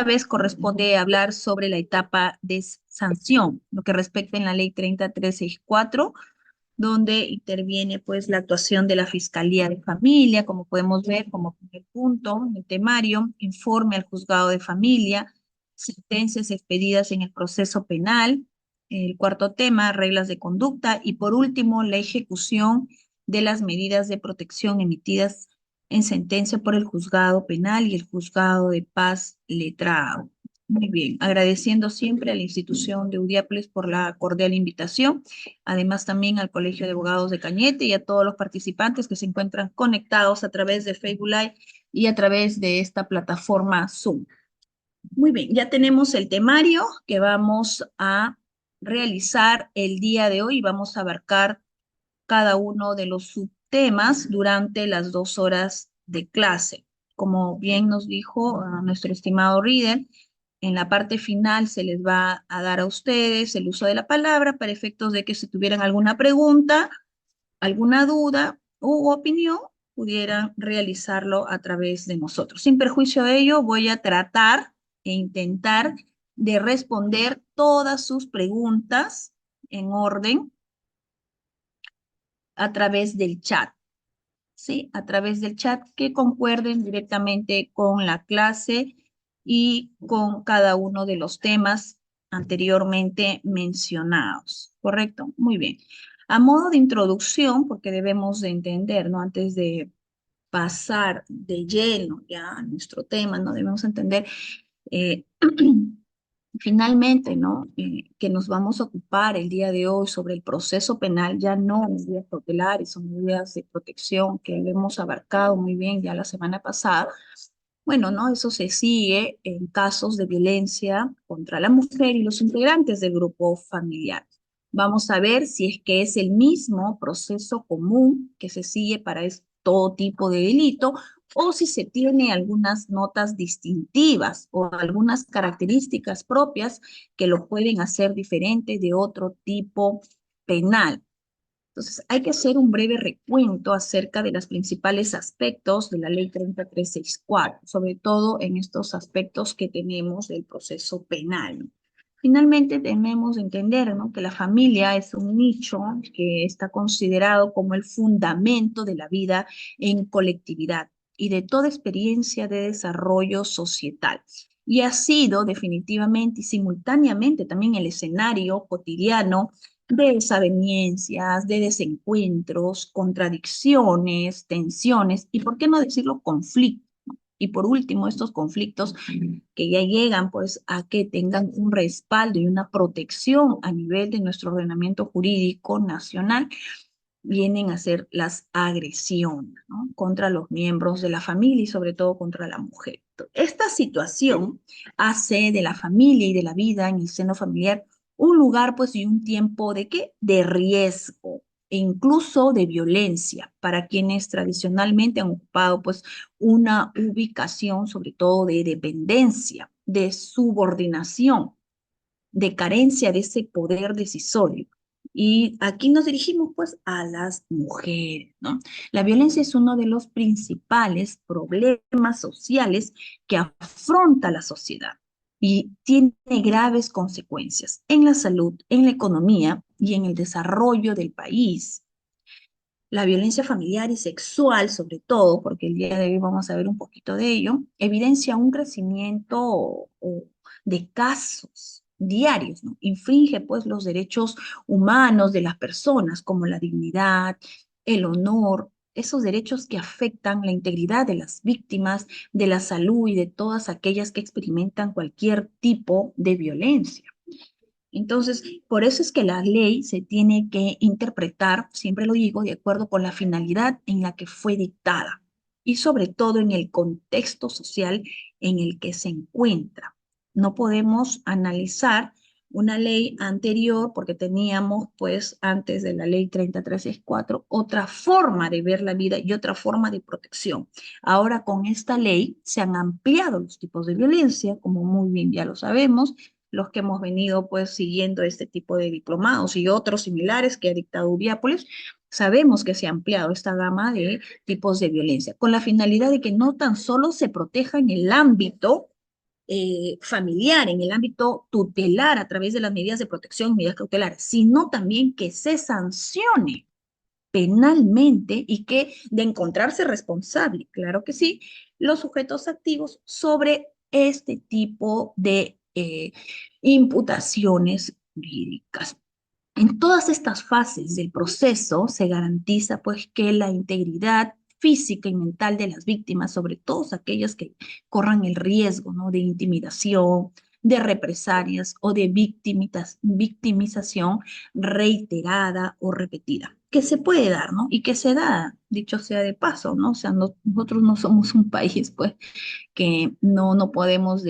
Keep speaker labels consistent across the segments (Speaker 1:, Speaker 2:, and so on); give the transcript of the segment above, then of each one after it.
Speaker 1: vez corresponde hablar sobre la etapa de sanción, lo que respecta en la ley 30364, donde interviene pues la actuación de la Fiscalía de Familia, como podemos ver como primer punto en el temario, informe al juzgado de familia, sentencias expedidas en el proceso penal, el cuarto tema, reglas de conducta, y por último, la ejecución de las medidas de protección emitidas en sentencia por el juzgado penal y el juzgado de paz letrado. Muy bien, agradeciendo siempre a la institución de Udiaples por la cordial invitación, además también al Colegio de Abogados de Cañete y a todos los participantes que se encuentran conectados a través de Facebook Live y a través de esta plataforma Zoom. Muy bien, ya tenemos el temario que vamos a realizar el día de hoy. Vamos a abarcar cada uno de los subtemas durante las 2 horas de clase. Como bien nos dijo nuestro estimado Reader, en la parte final se les va a dar a ustedes el uso de la palabra para efectos de que si tuvieran alguna pregunta, alguna duda u opinión, pudieran realizarlo a través de nosotros. Sin perjuicio de ello, voy a tratar e intentar de responder todas sus preguntas en orden a través del chat. ¿Sí? A través del chat que concuerden directamente con la clase y con cada uno de los temas anteriormente mencionados. ¿Correcto? Muy bien. A modo de introducción, porque debemos de entender, ¿no? Antes de pasar de lleno ya a nuestro tema, ¿no? Debemos entender eh, finalmente, ¿no? Que nos vamos a ocupar el día de hoy sobre el proceso penal, ya no medidas cautelares o medidas de protección que hemos abarcado muy bien ya la semana pasada. Bueno, ¿no? Eso se sigue en casos de violencia contra la mujer y los integrantes del grupo familiar. Vamos a ver si es que es el mismo proceso común que se sigue para todo tipo de delito o si se tiene algunas notas distintivas o algunas características propias que lo pueden hacer diferente de otro tipo penal. Entonces, hay que hacer un breve recuento acerca de los principales aspectos de la ley 30364, sobre todo en estos aspectos que tenemos del proceso penal. Finalmente, tenemos que entender, ¿no? Que la familia es un nicho que está considerado como el fundamento de la vida en colectividad y de toda experiencia de desarrollo societal. Y ha sido definitivamente y simultáneamente también el escenario cotidiano de desavenencias, de desencuentros, contradicciones, tensiones y, ¿por qué no decirlo, conflictos? Y por último, estos conflictos que ya llegan pues a que tengan un respaldo y una protección a nivel de nuestro ordenamiento jurídico nacional, vienen a ser las agresiones, ¿no? Contra los miembros de la familia y sobre todo contra la mujer. Esta situación hace de la familia y de la vida en el seno familiar un lugar pues y un tiempo de ¿qué? De riesgo e incluso de violencia para quienes tradicionalmente han ocupado pues una ubicación sobre todo de dependencia, de subordinación, de carencia de ese poder decisorio. Y aquí nos dirigimos pues a las mujeres, ¿no? La violencia es uno de los principales problemas sociales que afronta la sociedad y tiene graves consecuencias en la salud, en la economía y en el desarrollo del país. La violencia familiar y sexual, sobre todo, porque el día de hoy vamos a ver un poquito de ello, evidencia un crecimiento de casos diarios, ¿no? Infringe pues los derechos humanos de las personas, como la dignidad, el honor, esos derechos que afectan la integridad de las víctimas, de la salud y de todas aquellas que experimentan cualquier tipo de violencia. Entonces, por eso es que la ley se tiene que interpretar, siempre lo digo, de acuerdo con la finalidad en la que fue dictada y sobre todo en el contexto social en el que se encuentra. No podemos analizar una ley anterior porque teníamos, pues, antes de la ley 30364, otra forma de ver la vida y otra forma de protección. Ahora con esta ley se han ampliado los tipos de violencia, como muy bien ya lo sabemos, los que hemos venido pues siguiendo este tipo de diplomados y otros similares que ha dictado Ubiápolis, sabemos que se ha ampliado esta gama de tipos de violencia, con la finalidad de que no tan solo se proteja en el ámbito familiar, en el ámbito tutelar a través de las medidas de protección y medidas cautelares, sino también que se sancione penalmente y que de encontrarse responsable, claro que sí, los sujetos activos sobre este tipo de imputaciones jurídicas. En todas estas fases del proceso se garantiza pues que la integridad física y mental de las víctimas, sobre todo aquellas que corran el riesgo, ¿no?, de intimidación, de represalias o de victimización reiterada o repetida, que se puede dar, ¿no? Y que se da, dicho sea de paso, ¿no? O sea, nosotros no somos un país, pues, que no podemos,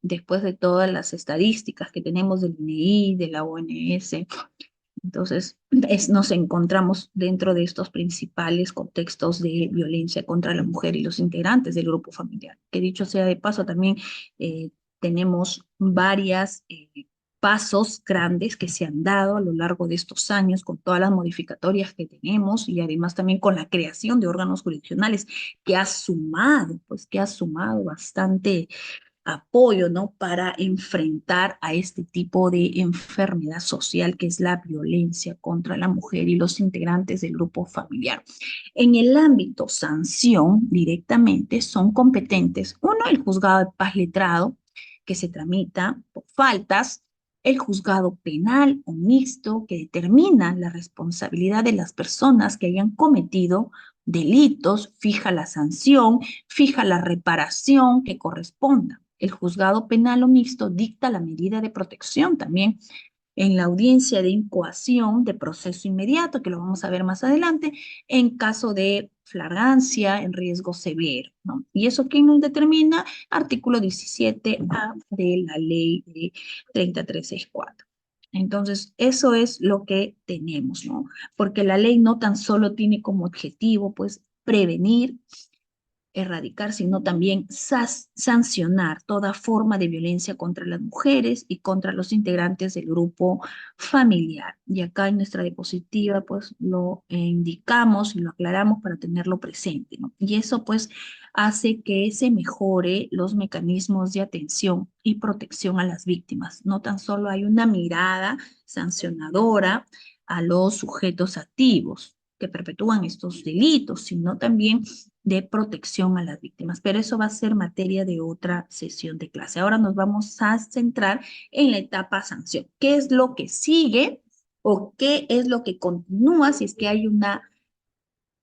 Speaker 1: después de todas las estadísticas que tenemos del INEI, de la ONS, entonces, nos encontramos dentro de estos principales contextos de violencia contra la mujer y los integrantes del grupo familiar. Que dicho sea de paso, también tenemos varias pasos grandes que se han dado a lo largo de estos años con todas las modificatorias que tenemos y además también con la creación de órganos jurisdiccionales que ha sumado bastante apoyo, ¿no?, para enfrentar a este tipo de enfermedad social que es la violencia contra la mujer y los integrantes del grupo familiar. En el ámbito sanción, directamente son competentes, uno, el juzgado de paz letrado, que se tramita por faltas, el juzgado penal o mixto, que determina la responsabilidad de las personas que hayan cometido delitos, fija la sanción, fija la reparación que corresponda. El juzgado penal o mixto dicta la medida de protección también en la audiencia de incoación de proceso inmediato, que lo vamos a ver más adelante, en caso de flagrancia en riesgo severo, ¿no? ¿Y eso quién nos determina? Artículo 17A de la ley de 30364. Entonces, eso es lo que tenemos, ¿no? Porque la ley no tan solo tiene como objetivo, pues, prevenir, erradicar, sino también sancionar toda forma de violencia contra las mujeres y contra los integrantes del grupo familiar. Y acá en nuestra diapositiva, pues lo indicamos y lo aclaramos para tenerlo presente, ¿no? Y eso, pues, hace que se mejore los mecanismos de atención y protección a las víctimas. No tan solo hay una mirada sancionadora a los sujetos activos que perpetúan estos delitos, sino también de protección a las víctimas. Pero eso va a ser materia de otra sesión de clase. Ahora nos vamos a centrar en la etapa sanción. ¿Qué es lo que sigue o qué es lo que continúa si es que hay una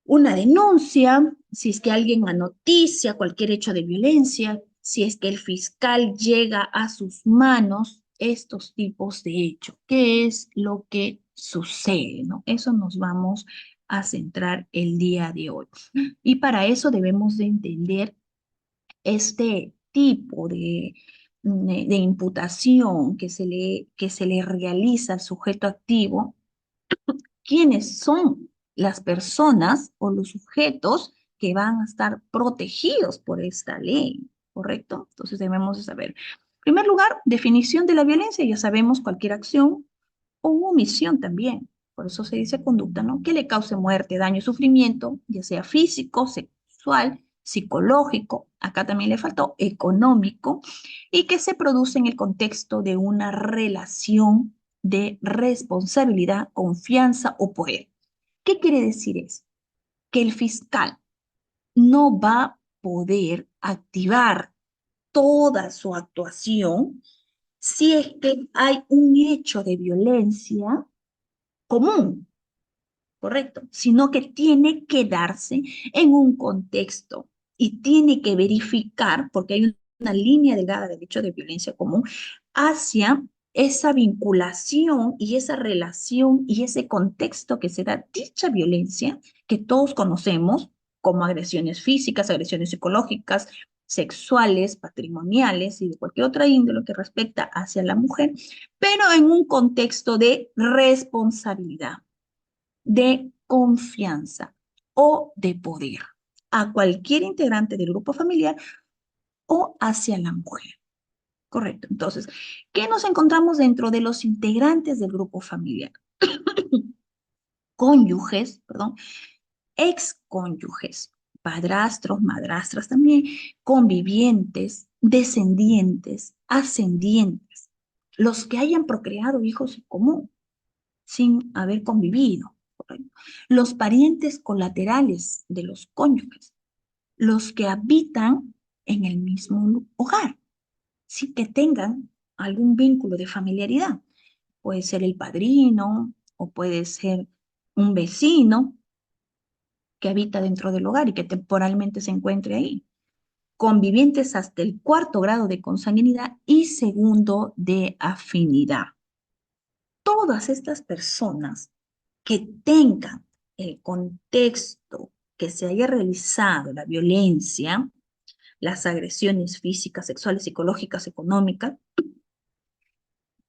Speaker 1: denuncia, si es que alguien anoticia cualquier hecho de violencia, si es que el fiscal llega a sus manos estos tipos de hechos? ¿Qué es lo que sucede, ¿no? Eso nos vamos a centrar el día de hoy. Y para eso debemos de entender este tipo de imputación que se le realiza al sujeto activo, quiénes son las personas o los sujetos que van a estar protegidos por esta ley, ¿correcto? Entonces debemos de saber. En primer lugar, definición de la violencia, ya sabemos cualquier acción o omisión también. Por eso se dice conducta, ¿no? Que le cause muerte, daño, sufrimiento, ya sea físico, sexual, psicológico, acá también le faltó económico, y que se produce en el contexto de una relación de responsabilidad, confianza o poder. ¿Qué quiere decir eso? Que el fiscal no va a poder activar toda su actuación si es que hay un hecho de violencia común, ¿correcto? Sino que tiene que darse en un contexto y tiene que verificar, porque hay una línea delgada del hecho de violencia común, hacia esa vinculación y esa relación y ese contexto que se da dicha violencia que todos conocemos como agresiones físicas, agresiones psicológicas, sexuales, patrimoniales y de cualquier otra índole que respecta hacia la mujer, pero en un contexto de responsabilidad, de confianza o de poder a cualquier integrante del grupo familiar o hacia la mujer. Correcto. Entonces, ¿qué nos encontramos dentro de los integrantes del grupo familiar? Cónyuges, perdón, excónyuges, padrastros, madrastras también, convivientes, descendientes, ascendientes, los que hayan procreado hijos en común sin haber convivido, ¿correcto? Los parientes colaterales de los cónyuges, los que habitan en el mismo hogar, sí que tengan algún vínculo de familiaridad. Puede ser el padrino o puede ser un vecino que habita dentro del hogar y que temporalmente se encuentre ahí. Convivientes hasta el cuarto grado de consanguinidad y segundo de afinidad. Todas estas personas que tengan el contexto que se haya realizado la violencia, las agresiones físicas, sexuales, psicológicas, económicas,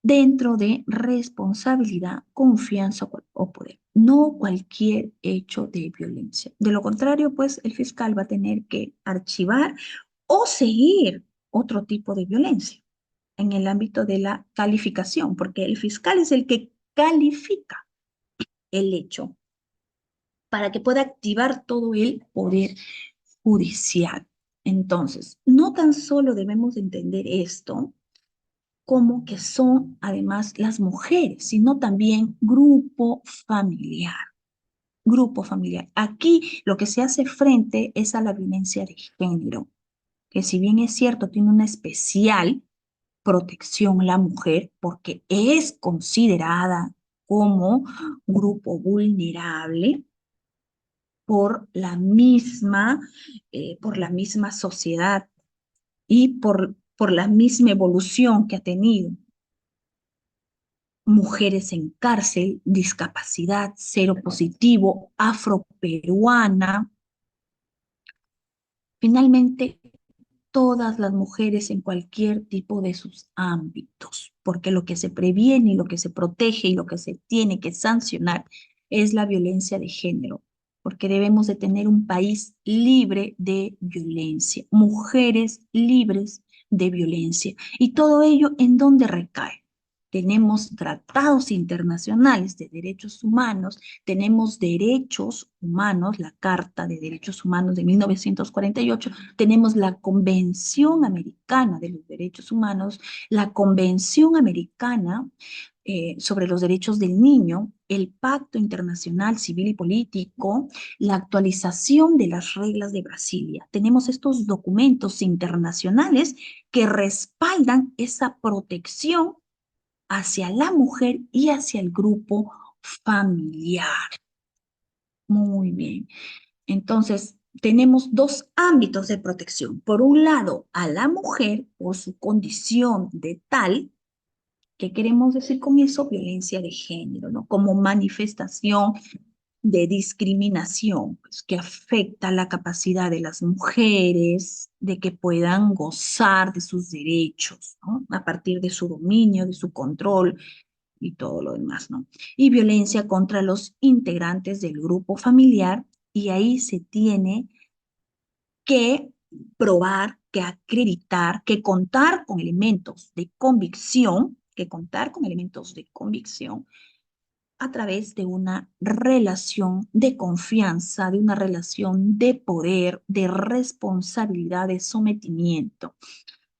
Speaker 1: dentro de responsabilidad, confianza o poder, no cualquier hecho de violencia. De lo contrario, pues el fiscal va a tener que archivar o seguir otro tipo de violencia en el ámbito de la calificación, porque el fiscal es el que califica el hecho para que pueda activar todo el poder judicial. Entonces, no tan solo debemos entender esto, como que son además las mujeres, sino también grupo familiar. Grupo familiar. Aquí lo que se hace frente es a la violencia de género, que si bien es cierto, tiene una especial protección la mujer porque es considerada como grupo vulnerable por la misma sociedad y por la misma evolución que ha tenido. Mujeres en cárcel, discapacidad, cero positivo, afroperuana. Finalmente, todas las mujeres en cualquier tipo de sus ámbitos, porque lo que se previene y lo que se protege y lo que se tiene que sancionar es la violencia de género, porque debemos de tener un país libre de violencia, mujeres libres de violencia. Y todo ello, ¿en dónde recae? Tenemos tratados internacionales de derechos humanos, tenemos derechos humanos, la Carta de Derechos Humanos de 1948, tenemos la Convención Americana de los Derechos Humanos, la Convención Americana sobre los Derechos del Niño, el Pacto Internacional Civil y Político, la actualización de las reglas de Brasilia. Tenemos estos documentos internacionales que respaldan esa protección hacia la mujer y hacia el grupo familiar. Muy bien. Entonces, tenemos dos ámbitos de protección. Por un lado, a la mujer por su condición de tal, ¿qué queremos decir con eso? Violencia de género, ¿no? Como manifestación de discriminación, pues, que afecta la capacidad de las mujeres de que puedan gozar de sus derechos, ¿no? A partir de su dominio, de su control y todo lo demás, ¿no? Y violencia contra los integrantes del grupo familiar, y ahí se tiene que probar, que acreditar, que contar con elementos de convicción, que contar con elementos de convicción a través de una relación de confianza, de una relación de poder, de responsabilidad, de sometimiento.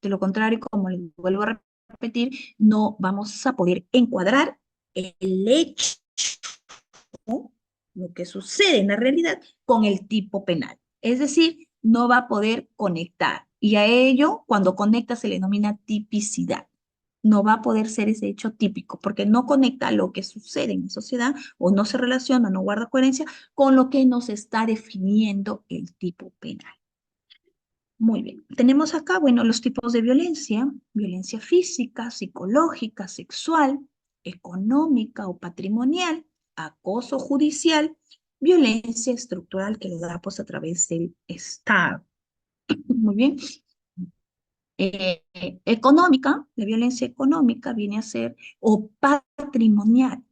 Speaker 1: De lo contrario, como les vuelvo a repetir, no vamos a poder encuadrar el hecho, lo que sucede en la realidad, con el tipo penal. Es decir, no va a poder conectar. Y a ello, cuando conecta, se le denomina tipicidad. No va a poder ser ese hecho típico, porque no conecta lo que sucede en la sociedad o no se relaciona, no guarda coherencia con lo que nos está definiendo el tipo penal. Muy bien. Tenemos acá, bueno, los tipos de violencia: violencia física, psicológica, sexual, económica o patrimonial, acoso judicial, violencia estructural que lo da pues a través del Estado. Muy bien. Económica, la violencia económica viene a ser o patrimonial.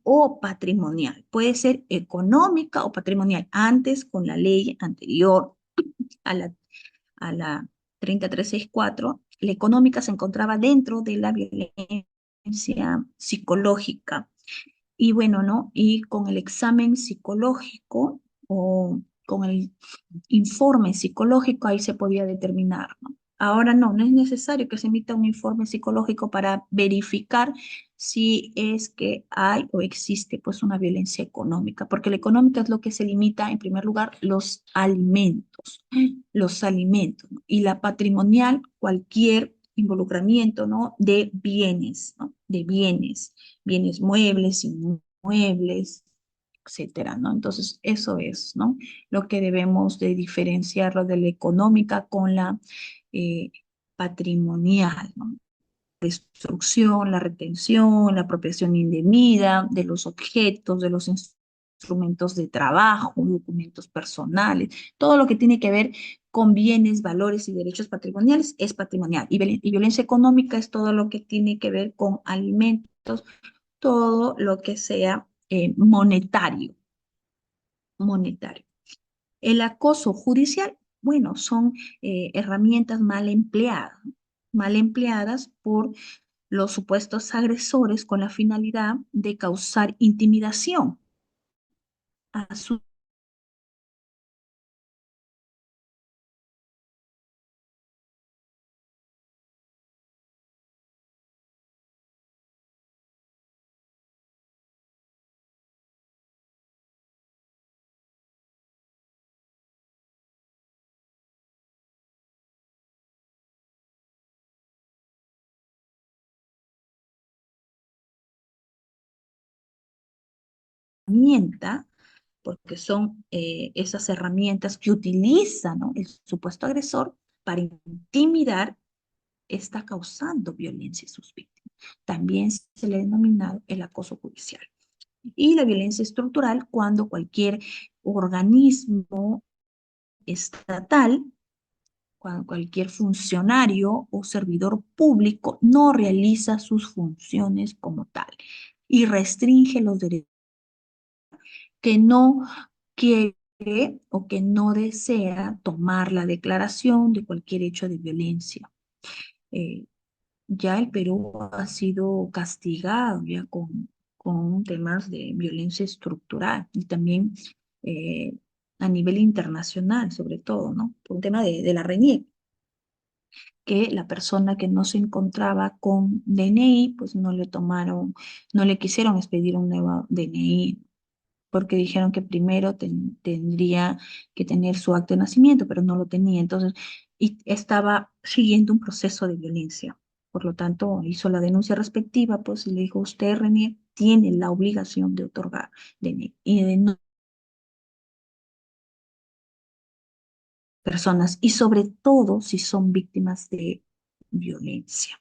Speaker 1: Puede ser económica o patrimonial. Antes, con la ley anterior a la 30364, la económica se encontraba dentro de la violencia psicológica. Y bueno, ¿no? Y con el examen psicológico o con el informe psicológico, ahí se podía determinar, ¿no? Ahora no, no es necesario que se emita un informe psicológico para verificar si es que hay o existe pues una violencia económica, porque la económica es lo que se limita en primer lugar los alimentos, ¿no? Y la patrimonial, cualquier involucramiento, ¿no? De bienes, ¿no? De bienes, bienes muebles, inmuebles, etcétera, ¿no? Entonces, eso es, ¿no? Lo que debemos de diferenciarlo de la económica con la eh, patrimonial, ¿no? Destrucción, la retención, la apropiación indebida de los objetos, de los instrumentos de trabajo, documentos personales, todo lo que tiene que ver con bienes, valores y derechos patrimoniales es patrimonial. Y violencia económica es todo lo que tiene que ver con alimentos, todo lo que sea monetario, monetario. El acoso judicial, bueno, son herramientas mal empleadas por los supuestos agresores con la finalidad de causar intimidación a su herramienta, porque son esas herramientas que utiliza, ¿no? El supuesto agresor para intimidar, está causando violencia a sus víctimas. También se le ha denominado el acoso judicial. Y la violencia estructural cuando cualquier organismo estatal, cuando cualquier funcionario o servidor público no realiza sus funciones como tal y restringe los derechos que no quiere o que no desea tomar la declaración de cualquier hecho de violencia. Eh, ya el Perú ha sido castigado ya con temas de violencia estructural y también eh, a nivel internacional, sobre todo, ¿no? Por un tema de la RENIEC, que la persona que no se encontraba con DNI, pues no le tomaron, no le quisieron expedir un nuevo DNI, porque dijeron que primero tendría que tener su acto de nacimiento, pero no lo tenía. Entonces, y estaba siguiendo un proceso de violencia. Por lo tanto, hizo la denuncia respectiva, pues, y le dijo, usted, René, tiene la obligación de otorgar DNI y de no personas, y sobre todo si son víctimas de violencia.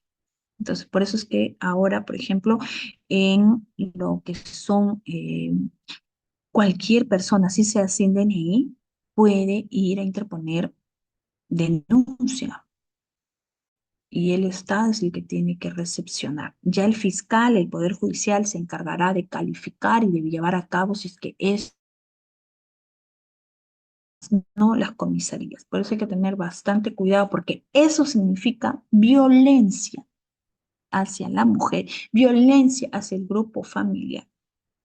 Speaker 1: Entonces, por eso es que ahora, por ejemplo, en lo que son cualquier persona, si sea sin DNI, puede ir a interponer denuncia y el Estado es el que tiene que recepcionar. Ya el fiscal, el Poder Judicial se encargará de calificar y de llevar a cabo si es que es no las comisarías. Por eso hay que tener bastante cuidado porque eso significa violencia hacia la mujer, violencia hacia el grupo familiar.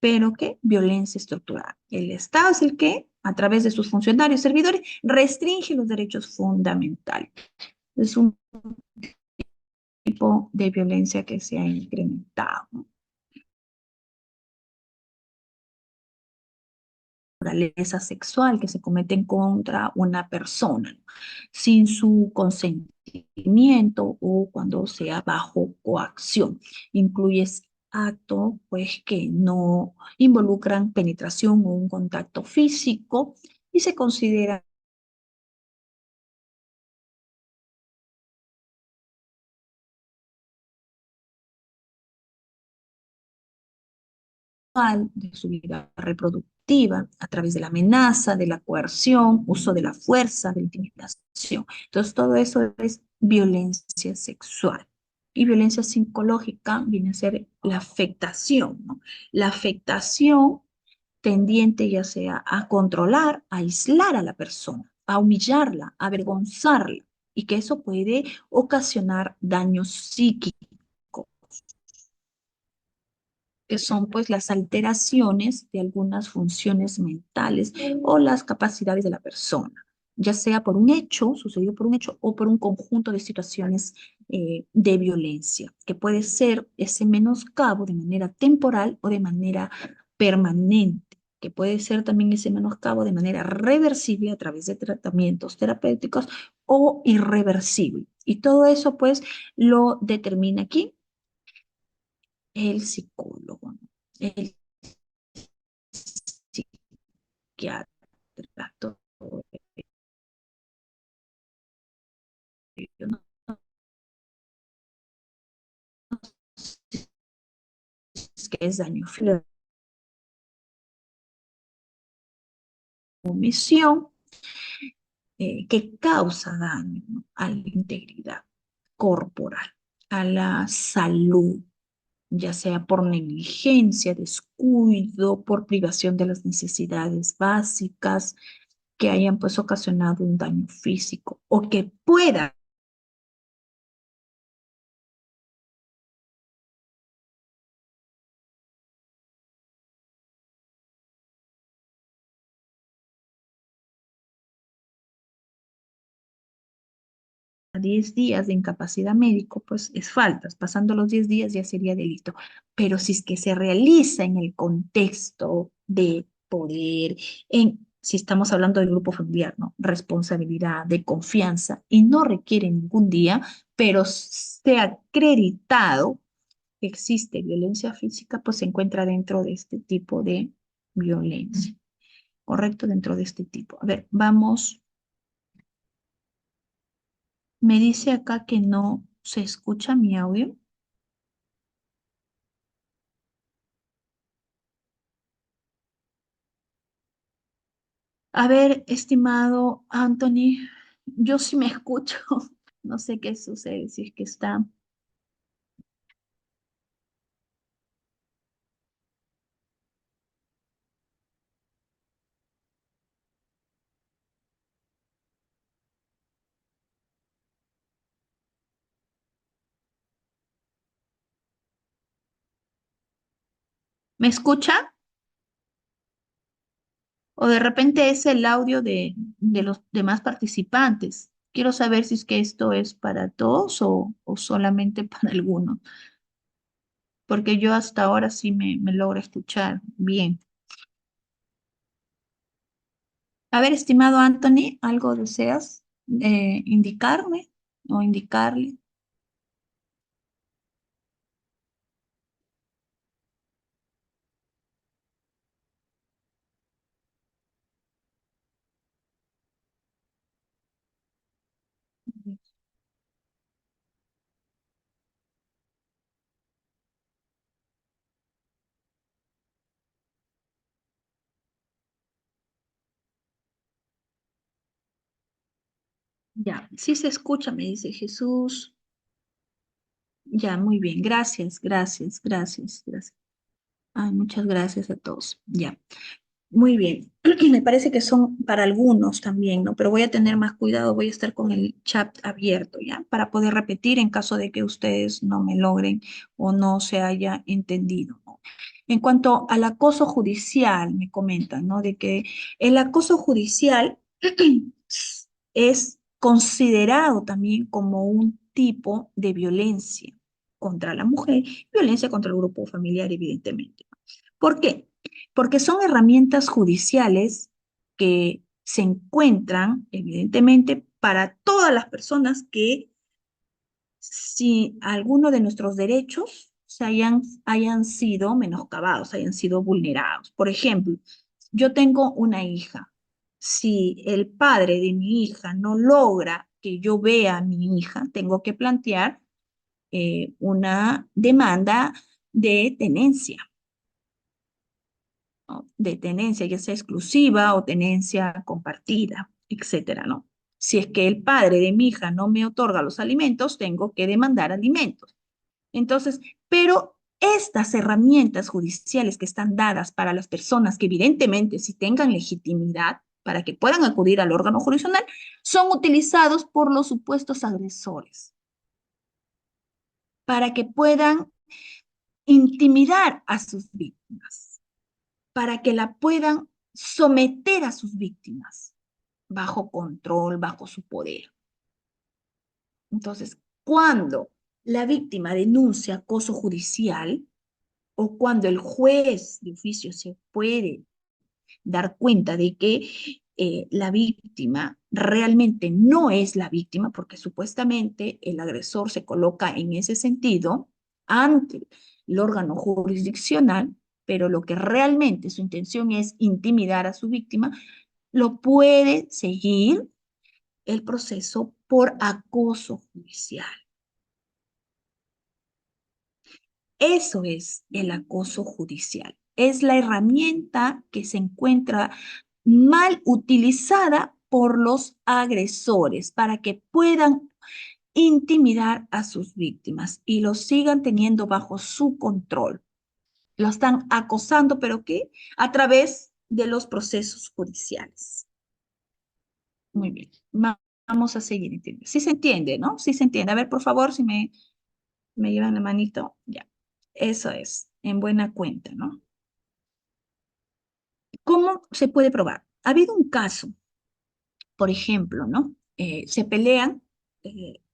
Speaker 1: Pero ¿qué? Violencia estructural. El Estado es el que, a través de sus funcionarios, servidores, restringe los derechos fundamentales. Es un tipo de violencia que se ha incrementado, ¿no? Naturaleza sexual que se cometen contra una persona, ¿no? Sin su consentimiento o cuando sea bajo coacción. Incluye actos pues, que no involucran penetración o un contacto físico y se considera de su vida reproductiva a través de la amenaza, de la coerción, uso de la fuerza, de la intimidación. Entonces, todo eso es violencia sexual. Y violencia psicológica viene a ser la afectación, ¿no? La afectación tendiente ya sea a controlar, a aislar a la persona, a humillarla, a avergonzarla, y que eso puede ocasionar daños psíquicos. que son pues las alteraciones de algunas funciones mentales o las capacidades de la persona, ya sea por un hecho, sucedido por un hecho, o por un conjunto de situaciones de violencia, que puede ser ese menoscabo de manera temporal o de manera permanente, que puede ser también ese menoscabo de manera reversible a través de tratamientos terapéuticos o irreversible. Y todo eso pues lo determina aquí el psicólogo, ¿no? El psiquiatra, todo ello, ¿no? Es que es daño físico, omisión, que causa daño, ¿no? A la integridad corporal, a la salud, ya sea por negligencia, descuido, por privación de las necesidades básicas que hayan pues ocasionado un daño físico o que pueda 10 días de incapacidad médico, pues es faltas. Pasando los 10 días ya sería delito. Pero si es que se realiza en el contexto de poder, si estamos hablando del grupo familiar, ¿no? Responsabilidad, de confianza, y no requiere ningún día, pero se ha acreditado que existe violencia física, pues se encuentra dentro de este tipo de violencia. ¿Correcto? Dentro de este tipo. A ver, vamos. Me dice acá que no se escucha mi audio. A ver, estimado Anthony, yo sí me escucho. No sé qué sucede, si es que está. ¿Me escucha? O de repente es el audio de los demás participantes. Quiero saber si es que esto es para todos o solamente para algunos, porque yo hasta ahora sí me logro escuchar bien. A ver, estimado Anthony, ¿algo deseas indicarme o indicarle? Ya, sí se escucha, me dice Jesús. Ya, muy bien, gracias, gracias, gracias, gracias. Ay, muchas gracias a todos. Ya, muy bien. Me parece que son para algunos también, ¿no? Pero voy a tener más cuidado, voy a estar con el chat abierto, ¿ya? Para poder repetir en caso de que ustedes no me logren o no se haya entendido, ¿no? En cuanto al acoso judicial, me comentan, ¿no? De que el acoso judicial es considerado también como un tipo de violencia contra la mujer, violencia contra el grupo familiar, evidentemente. ¿Por qué? Porque son herramientas judiciales que se encuentran, evidentemente, para todas las personas que si alguno de nuestros derechos hayan sido menoscabados, hayan sido vulnerados. Por ejemplo, yo tengo una hija. Si el padre de mi hija no logra que yo vea a mi hija, tengo que plantear una demanda de tenencia, ¿no? De tenencia, ya sea exclusiva o tenencia compartida, etcétera, ¿no? Si es que el padre de mi hija no me otorga los alimentos, tengo que demandar alimentos. Entonces, pero estas herramientas judiciales que están dadas para las personas que evidentemente si tengan legitimidad para que puedan acudir al órgano jurisdiccional, son utilizados por los supuestos agresores para que puedan intimidar a sus víctimas para que la puedan someter a sus víctimas bajo control, bajo su poder. Entonces, cuando la víctima denuncia acoso judicial o cuando el juez de oficio se puede dar cuenta de que la víctima realmente no es la víctima, porque supuestamente el agresor se coloca en ese sentido ante el órgano jurisdiccional, pero lo que realmente su intención es intimidar a su víctima, lo puede seguir el proceso por acoso judicial. Eso es el acoso judicial. Es la herramienta que se encuentra mal utilizada por los agresores para que puedan intimidar a sus víctimas y los sigan teniendo bajo su control. Lo están acosando, pero ¿qué? A través de los procesos judiciales. Muy bien. Vamos a seguir entendiendo. Sí se entiende, ¿no? Sí se entiende. A ver, por favor, si me llevan la manito. Ya. Eso es, en buena cuenta, ¿no? ¿Cómo se puede probar? Ha habido un caso, por ejemplo, ¿no? Se pelean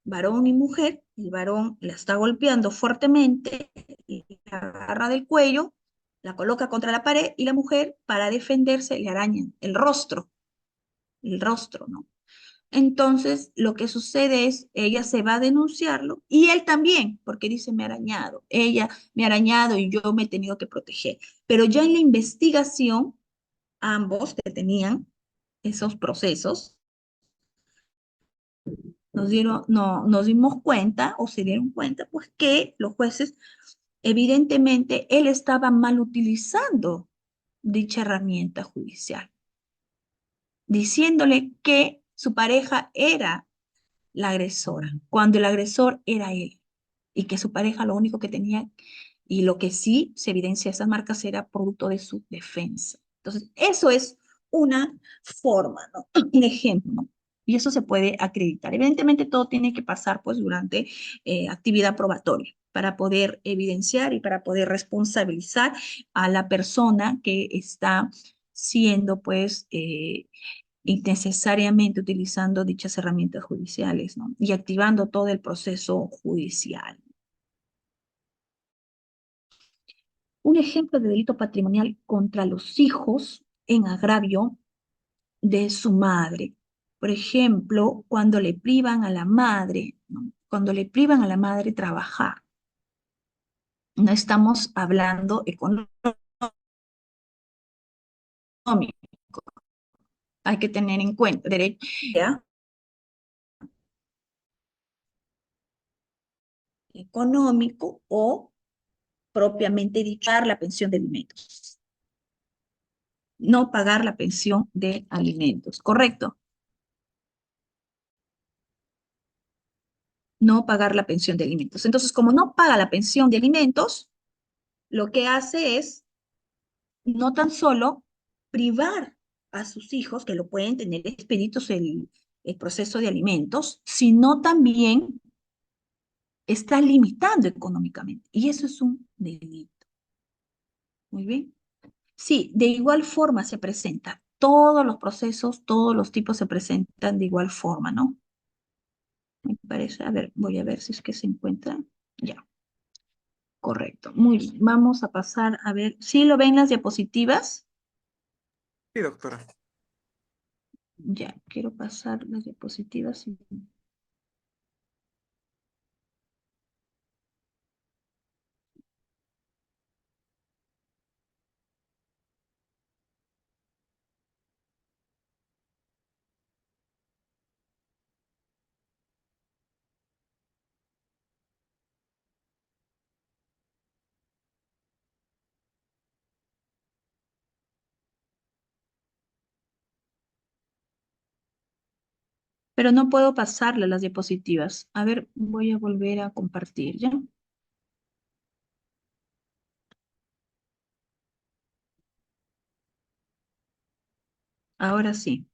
Speaker 1: varón y mujer, el varón la está golpeando fuertemente, y la agarra del cuello, la coloca contra la pared y la mujer, para defenderse, le araña el rostro, ¿no? Entonces, lo que sucede es, ella se va a denunciarlo y él también, porque dice, me ha arañado, ella me ha arañado y yo me he tenido que proteger. Pero ya en la investigación, ambos que tenían esos procesos, nos dimos cuenta o se dieron cuenta, pues que los jueces, evidentemente, él estaba mal utilizando dicha herramienta judicial, diciéndole que su pareja era la agresora, cuando el agresor era él, y que su pareja lo único que tenía, y lo que sí se evidencia esas marcas, era producto de su defensa. Entonces, eso es una forma, ¿no? Un ejemplo, ¿no? Y eso se puede acreditar. Evidentemente, todo tiene que pasar pues durante actividad probatoria para poder evidenciar y para poder responsabilizar a la persona que está siendo pues innecesariamente utilizando dichas herramientas judiciales, ¿no? Y activando todo el proceso judicial. Un ejemplo de delito patrimonial contra los hijos en agravio de su madre. Por ejemplo, cuando le privan a la madre, ¿no? Cuando le privan a la madre trabajar. No estamos hablando económico. Hay que tener en cuenta derecho económico o propiamente dicho, la pensión de alimentos. No pagar la pensión de alimentos, ¿correcto? No pagar la pensión de alimentos. Entonces, como no paga la pensión de alimentos, lo que hace es no tan solo privar a sus hijos, que lo pueden tener expeditos el proceso de alimentos, sino también está limitando económicamente. Y eso es un delito. Muy bien. Sí, de igual forma se presenta. Todos los procesos, todos los tipos se presentan de igual forma, ¿no? Me parece, a ver, voy a ver si es que se encuentra. Ya, correcto. Muy bien, vamos a pasar a ver. ¿Sí lo ven las diapositivas?
Speaker 2: Sí, doctora.
Speaker 1: Ya, quiero pasar las diapositivas. Pero no puedo pasarle las diapositivas. A ver, voy a volver a compartir, ¿ya? Ahora sí.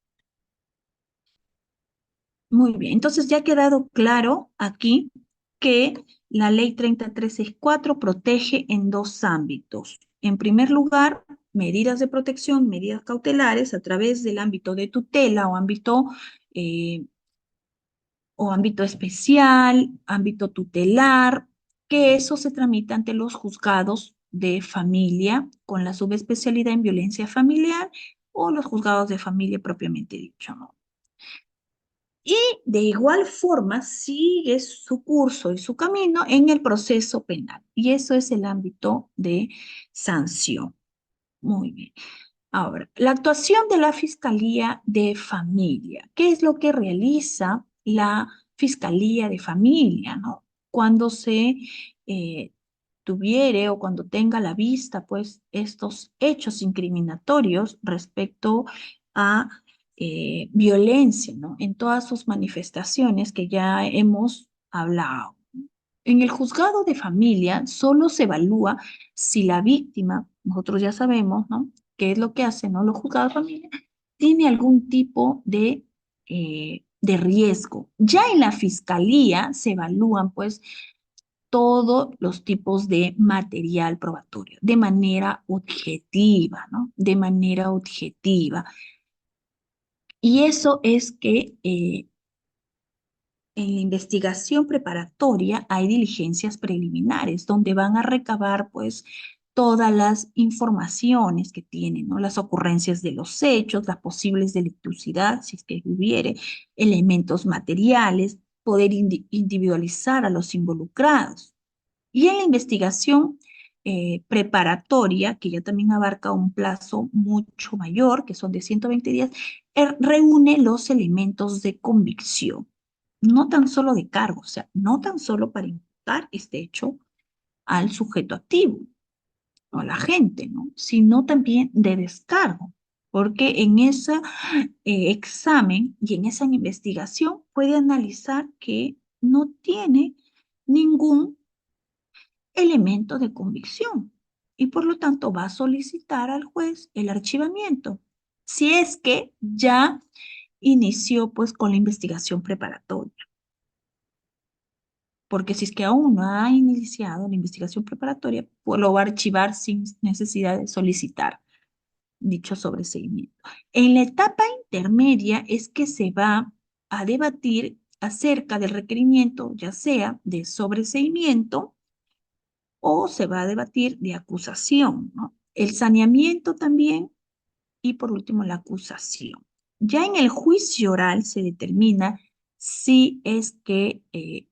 Speaker 1: Muy bien, entonces ya ha quedado claro aquí que La ley 30.13.4 protege en dos ámbitos. En primer lugar, medidas de protección, medidas cautelares a través del ámbito de tutela eh, o ámbito especial, ámbito tutelar, que eso se tramita ante los juzgados de familia con la subespecialidad en violencia familiar o los juzgados de familia propiamente dicho, ¿no? Y de igual forma sigue su curso y su camino en el proceso penal. Y eso es el ámbito de sanción. Muy bien. Ahora, la actuación de la Fiscalía de Familia. ¿Qué es lo que realiza la Fiscalía de Familia, no? Cuando se eh, tuviere o cuando tenga a la vista, pues, estos hechos incriminatorios respecto a violencia, ¿no? En todas sus manifestaciones que ya hemos hablado. En el juzgado de familia solo se evalúa si la víctima, nosotros ya sabemos, ¿no? ¿Qué es lo que hacen, ¿no? Los juzgados de familia, tiene algún tipo de riesgo. Ya en la fiscalía se evalúan, pues, todos los tipos de material probatorio, de manera objetiva, ¿no? De manera objetiva. Y eso es que en la investigación preparatoria hay diligencias preliminares donde van a recabar pues todas las informaciones que tienen, ¿no? Las ocurrencias de los hechos, las posibles delictuosidad, si es que hubiere, elementos materiales, poder individualizar a los involucrados. Y en la investigación preparatoria, que ya también abarca un plazo mucho mayor, que son de 120 días, reúne los elementos de convicción, no tan solo de cargo, o sea, no tan solo para imputar este hecho al sujeto activo o a la gente, ¿no? Sino también de descargo, porque en ese examen y en esa investigación puede analizar que no tiene ningún elemento de convicción y por lo tanto va a solicitar al juez el archivamiento, si es que ya inició pues con la investigación preparatoria. Porque si es que aún no ha iniciado la investigación preparatoria, pues lo va a archivar sin necesidad de solicitar dicho sobreseimiento. En la etapa intermedia es que se va a debatir acerca del requerimiento, ya sea de sobreseimiento o se va a debatir de acusación, ¿no? El saneamiento también y por último la acusación. Ya en el juicio oral se determina si es que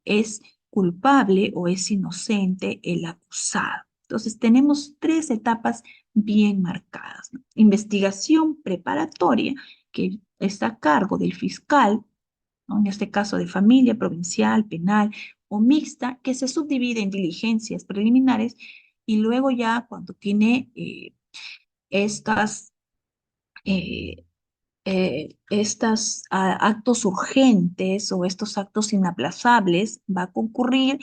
Speaker 1: es culpable o es inocente el acusado. Entonces tenemos tres etapas bien marcadas, ¿no? Investigación preparatoria, que está a cargo del fiscal, ¿no? En este caso de familia, provincial, penal o mixta, que se subdivide en diligencias preliminares y luego ya cuando tiene estas, eh, actos urgentes o estos actos inaplazables, va a concurrir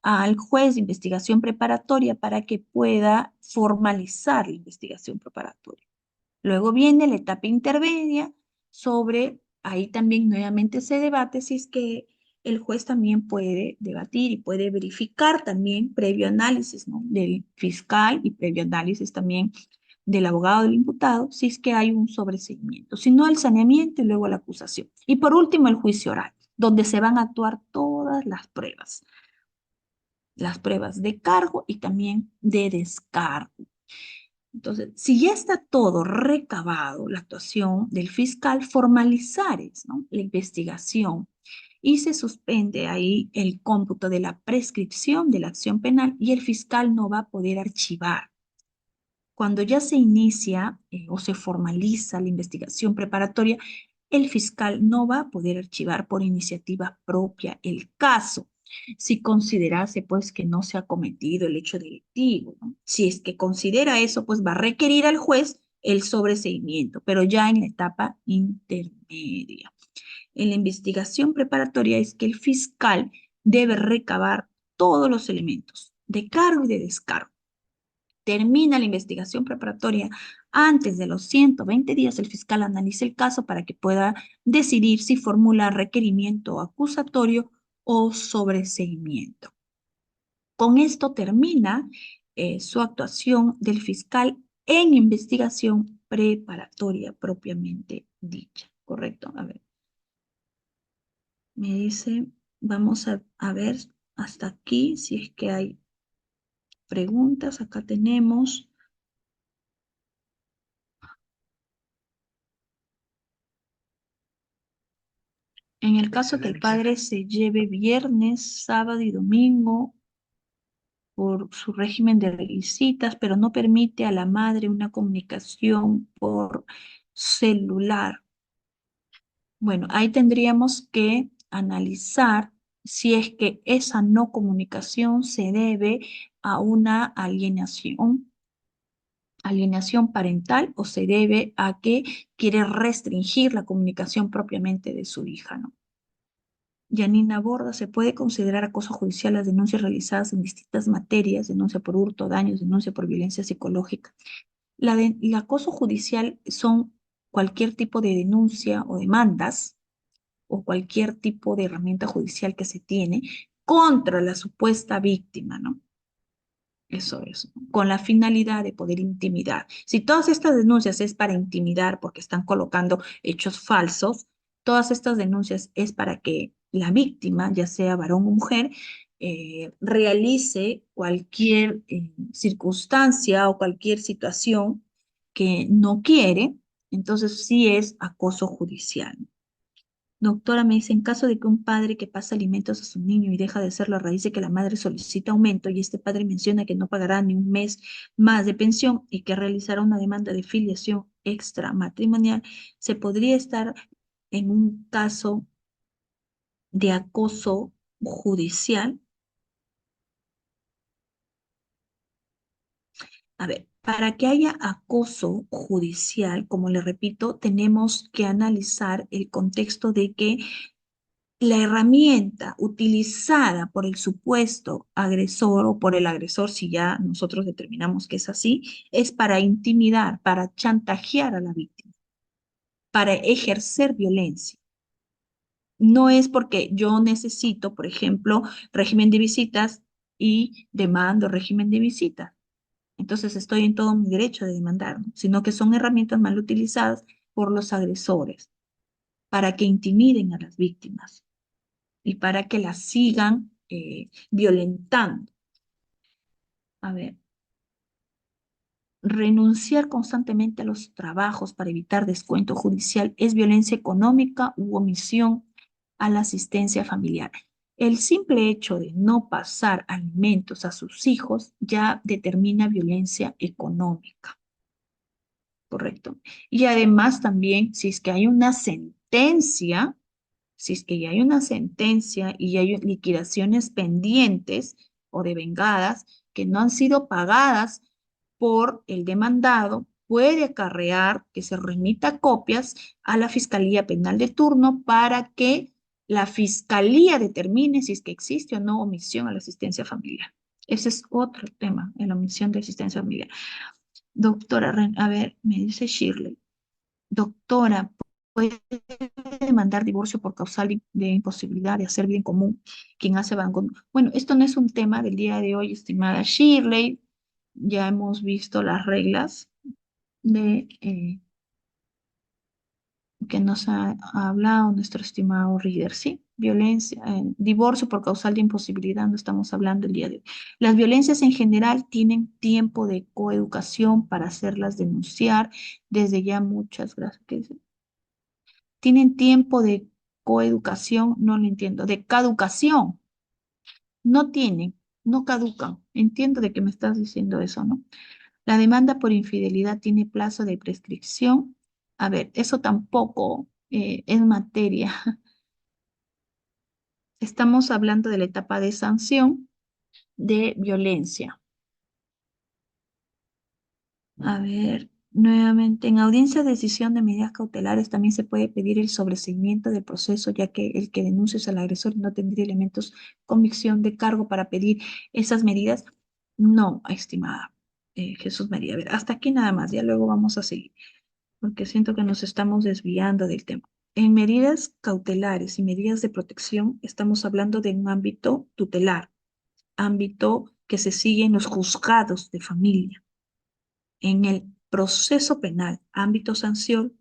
Speaker 1: al juez de investigación preparatoria para que pueda formalizar la investigación preparatoria. Luego viene la etapa intermedia ahí también nuevamente se debate si es que el juez también puede debatir y puede verificar también previo análisis, ¿no? Del fiscal y previo análisis también del abogado del imputado, si es que hay un sobreseimiento, si no el saneamiento y luego la acusación. Y por último el juicio oral, donde se van a actuar todas las pruebas de cargo y también de descargo. Entonces, si ya está todo recabado, la actuación del fiscal, formalizar ¿no? La investigación y se suspende ahí el cómputo de la prescripción de la acción penal y el fiscal no va a poder archivar. Cuando ya se inicia o se formaliza la investigación preparatoria, el fiscal no va a poder archivar por iniciativa propia el caso si considerase pues que no se ha cometido el hecho delictivo, ¿no? Si es que considera eso, pues va a requerir al juez el sobreseimiento, pero ya en la etapa intermedia. En la investigación preparatoria es que el fiscal debe recabar todos los elementos de cargo y de descargo. Termina la investigación preparatoria antes de los 120 días, el fiscal analiza el caso para que pueda decidir si formula requerimiento acusatorio o sobreseimiento. Con esto termina su actuación del fiscal en investigación preparatoria propiamente dicha. ¿Correcto? A ver, me dice, vamos a ver hasta aquí si es que hay preguntas. Acá tenemos. En el caso que el padre se lleve viernes, sábado y domingo por su régimen de visitas, pero no permite a la madre una comunicación por celular. Bueno, ahí tendríamos que analizar si es que esa no comunicación se debe a una alienación parental o se debe a que quiere restringir la comunicación propiamente de su hija, ¿no? Yanina Borda, ¿se puede considerar acoso judicial las denuncias realizadas en distintas materias, denuncia por hurto, daños, denuncia por violencia psicológica? El acoso judicial son cualquier tipo de denuncia o demandas o cualquier tipo de herramienta judicial que se tiene contra la supuesta víctima, ¿no? Eso es, ¿no? Con la finalidad de poder intimidar. Si todas estas denuncias es para intimidar porque están colocando hechos falsos, todas estas denuncias es para que la víctima, ya sea varón o mujer, realice cualquier circunstancia o cualquier situación que no quiere, entonces sí es acoso judicial. Doctora, me dice, en caso de que un padre que pasa alimentos a su niño y deja de hacerlo a raíz de que la madre solicita aumento y este padre menciona que no pagará ni un mes más de pensión y que realizará una demanda de filiación extramatrimonial, ¿se podría estar en un caso de acoso judicial? A ver, para que haya acoso judicial, como le repito, tenemos que analizar el contexto de que la herramienta utilizada por el supuesto agresor o por el agresor, si ya nosotros determinamos que es así, es para intimidar, para chantajear a la víctima, para ejercer violencia. No es porque yo necesito, por ejemplo, régimen de visitas y demando régimen de visitas. Entonces estoy en todo mi derecho de demandar, ¿no? Sino que son herramientas mal utilizadas por los agresores para que intimiden a las víctimas y para que las sigan violentando. A ver, renunciar constantemente a los trabajos para evitar descuento judicial es violencia económica u omisión a la asistencia familiar. El simple hecho de no pasar alimentos a sus hijos ya determina violencia económica, ¿correcto? Y además también, si es que hay una sentencia, si es que ya hay una sentencia y ya hay liquidaciones pendientes o devengadas que no han sido pagadas por el demandado, puede acarrear que se remita copias a la Fiscalía Penal de turno para que la Fiscalía determine si es que existe o no omisión a la asistencia familiar. Ese es otro tema, en la omisión de asistencia familiar. Doctora, a ver, me dice Shirley. Doctora, ¿puede demandar divorcio por causal de imposibilidad de hacer bien común quien hace abandono? Bueno, esto no es un tema del día de hoy, estimada Shirley. Ya hemos visto las reglas de que nos ha hablado nuestro estimado Reader, ¿sí? Violencia, divorcio por causal de imposibilidad, no estamos hablando el día de hoy. Las violencias en general tienen tiempo de coeducación para hacerlas denunciar. Desde ya, muchas gracias. ¿Qué dice? Tienen tiempo de coeducación, no lo entiendo, de caducación. No tienen, no caducan. Entiendo de que me estás diciendo eso, ¿no? La demanda por infidelidad tiene plazo de prescripción. A ver, eso tampoco es materia. Estamos hablando de la etapa de sanción de violencia. A ver, nuevamente, en audiencia de decisión de medidas cautelares también se puede pedir el sobreseimiento del proceso, ya que el que denuncie al agresor no tendría elementos convicción de cargo para pedir esas medidas. No, estimada Jesús María. A ver, hasta aquí nada más, ya luego vamos a seguir, porque siento que nos estamos desviando del tema. En medidas cautelares y medidas de protección estamos hablando de un ámbito tutelar. ámbito que se sigue en los juzgados de familia. En el proceso penal, ámbito sanción,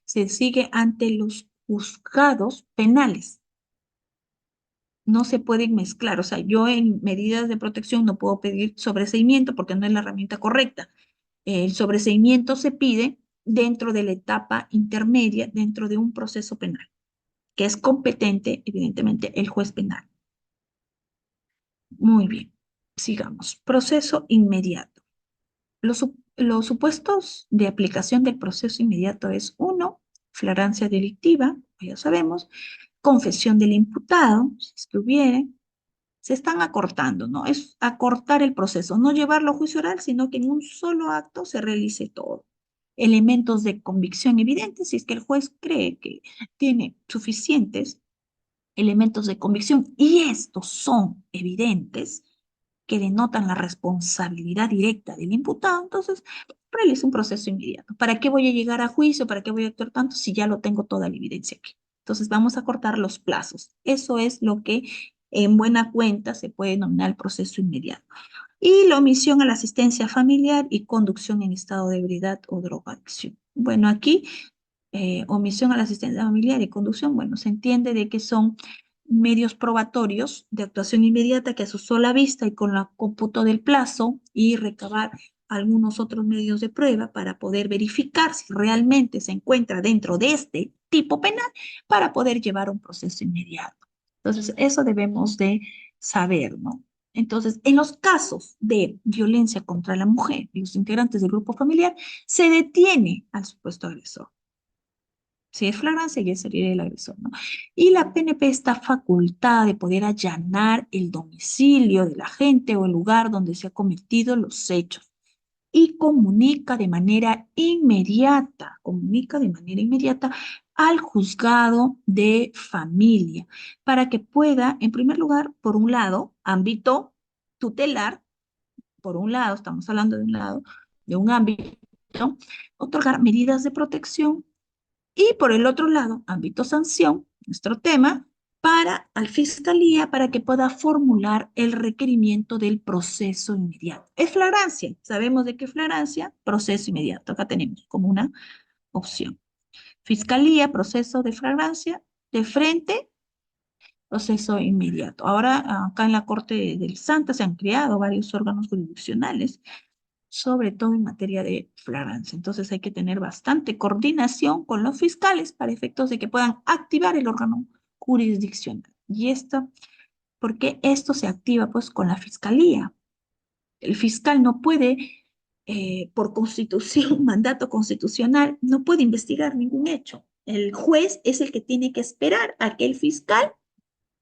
Speaker 1: se sigue ante los juzgados penales. No se pueden mezclar. O sea, yo en medidas de protección no puedo pedir sobreseimiento porque no es la herramienta correcta. El sobreseimiento se pide dentro de la etapa intermedia, dentro de un proceso penal, que es competente, evidentemente, el juez penal. Muy bien, sigamos. Proceso inmediato. Los supuestos de aplicación del proceso inmediato es uno, flagrancia delictiva, ya sabemos, confesión del imputado, si es que hubiere, se están acortando, ¿no? Es acortar el proceso, no llevarlo a juicio oral, sino que en un solo acto se realice todo. Elementos de convicción evidentes, si es que el juez cree que tiene suficientes elementos de convicción y estos son evidentes, que denotan la responsabilidad directa del imputado, entonces realiza un proceso inmediato. ¿Para qué voy a llegar a juicio? ¿Para qué voy a actuar tanto si ya lo tengo toda la evidencia aquí? Entonces vamos a cortar los plazos. Eso es lo que en buena cuenta se puede denominar el proceso inmediato. Y la omisión a la asistencia familiar y conducción en estado de ebriedad o drogadicción. Bueno, aquí omisión a la asistencia familiar y conducción, bueno, se entiende de que son medios probatorios de actuación inmediata que a su sola vista y con la cómputo del plazo y recabar algunos otros medios de prueba para poder verificar si realmente se encuentra dentro de este tipo penal para poder llevar un proceso inmediato. Entonces, eso debemos de saber, ¿no? Entonces, en los casos de violencia contra la mujer y los integrantes del grupo familiar, se detiene al supuesto agresor. Si es flagrancia, ya sería el agresor, ¿no? Y la PNP está facultada de poder allanar el domicilio de la gente o el lugar donde se han cometido los hechos y comunica de manera inmediata al juzgado de familia para que pueda, en primer lugar, por un lado, ámbito tutelar, por un lado, estamos hablando de un lado, de un ámbito, otorgar medidas de protección y por el otro lado, ámbito sanción, nuestro tema, para al fiscalía para que pueda formular el requerimiento del proceso inmediato. Es flagrancia, sabemos de qué flagrancia, proceso inmediato. Acá tenemos como una opción. Fiscalía, proceso de flagrancia, de frente, proceso inmediato. Ahora, acá en la Corte del Santa se han creado varios órganos jurisdiccionales sobre todo en materia de flagrancia. Entonces hay que tener bastante coordinación con los fiscales para efectos de que puedan activar el órgano jurisdiccional. Y esto, porque esto se activa pues con la fiscalía. El fiscal no puede, por constitución, mandato constitucional, no puede investigar ningún hecho. El juez es el que tiene que esperar a que el fiscal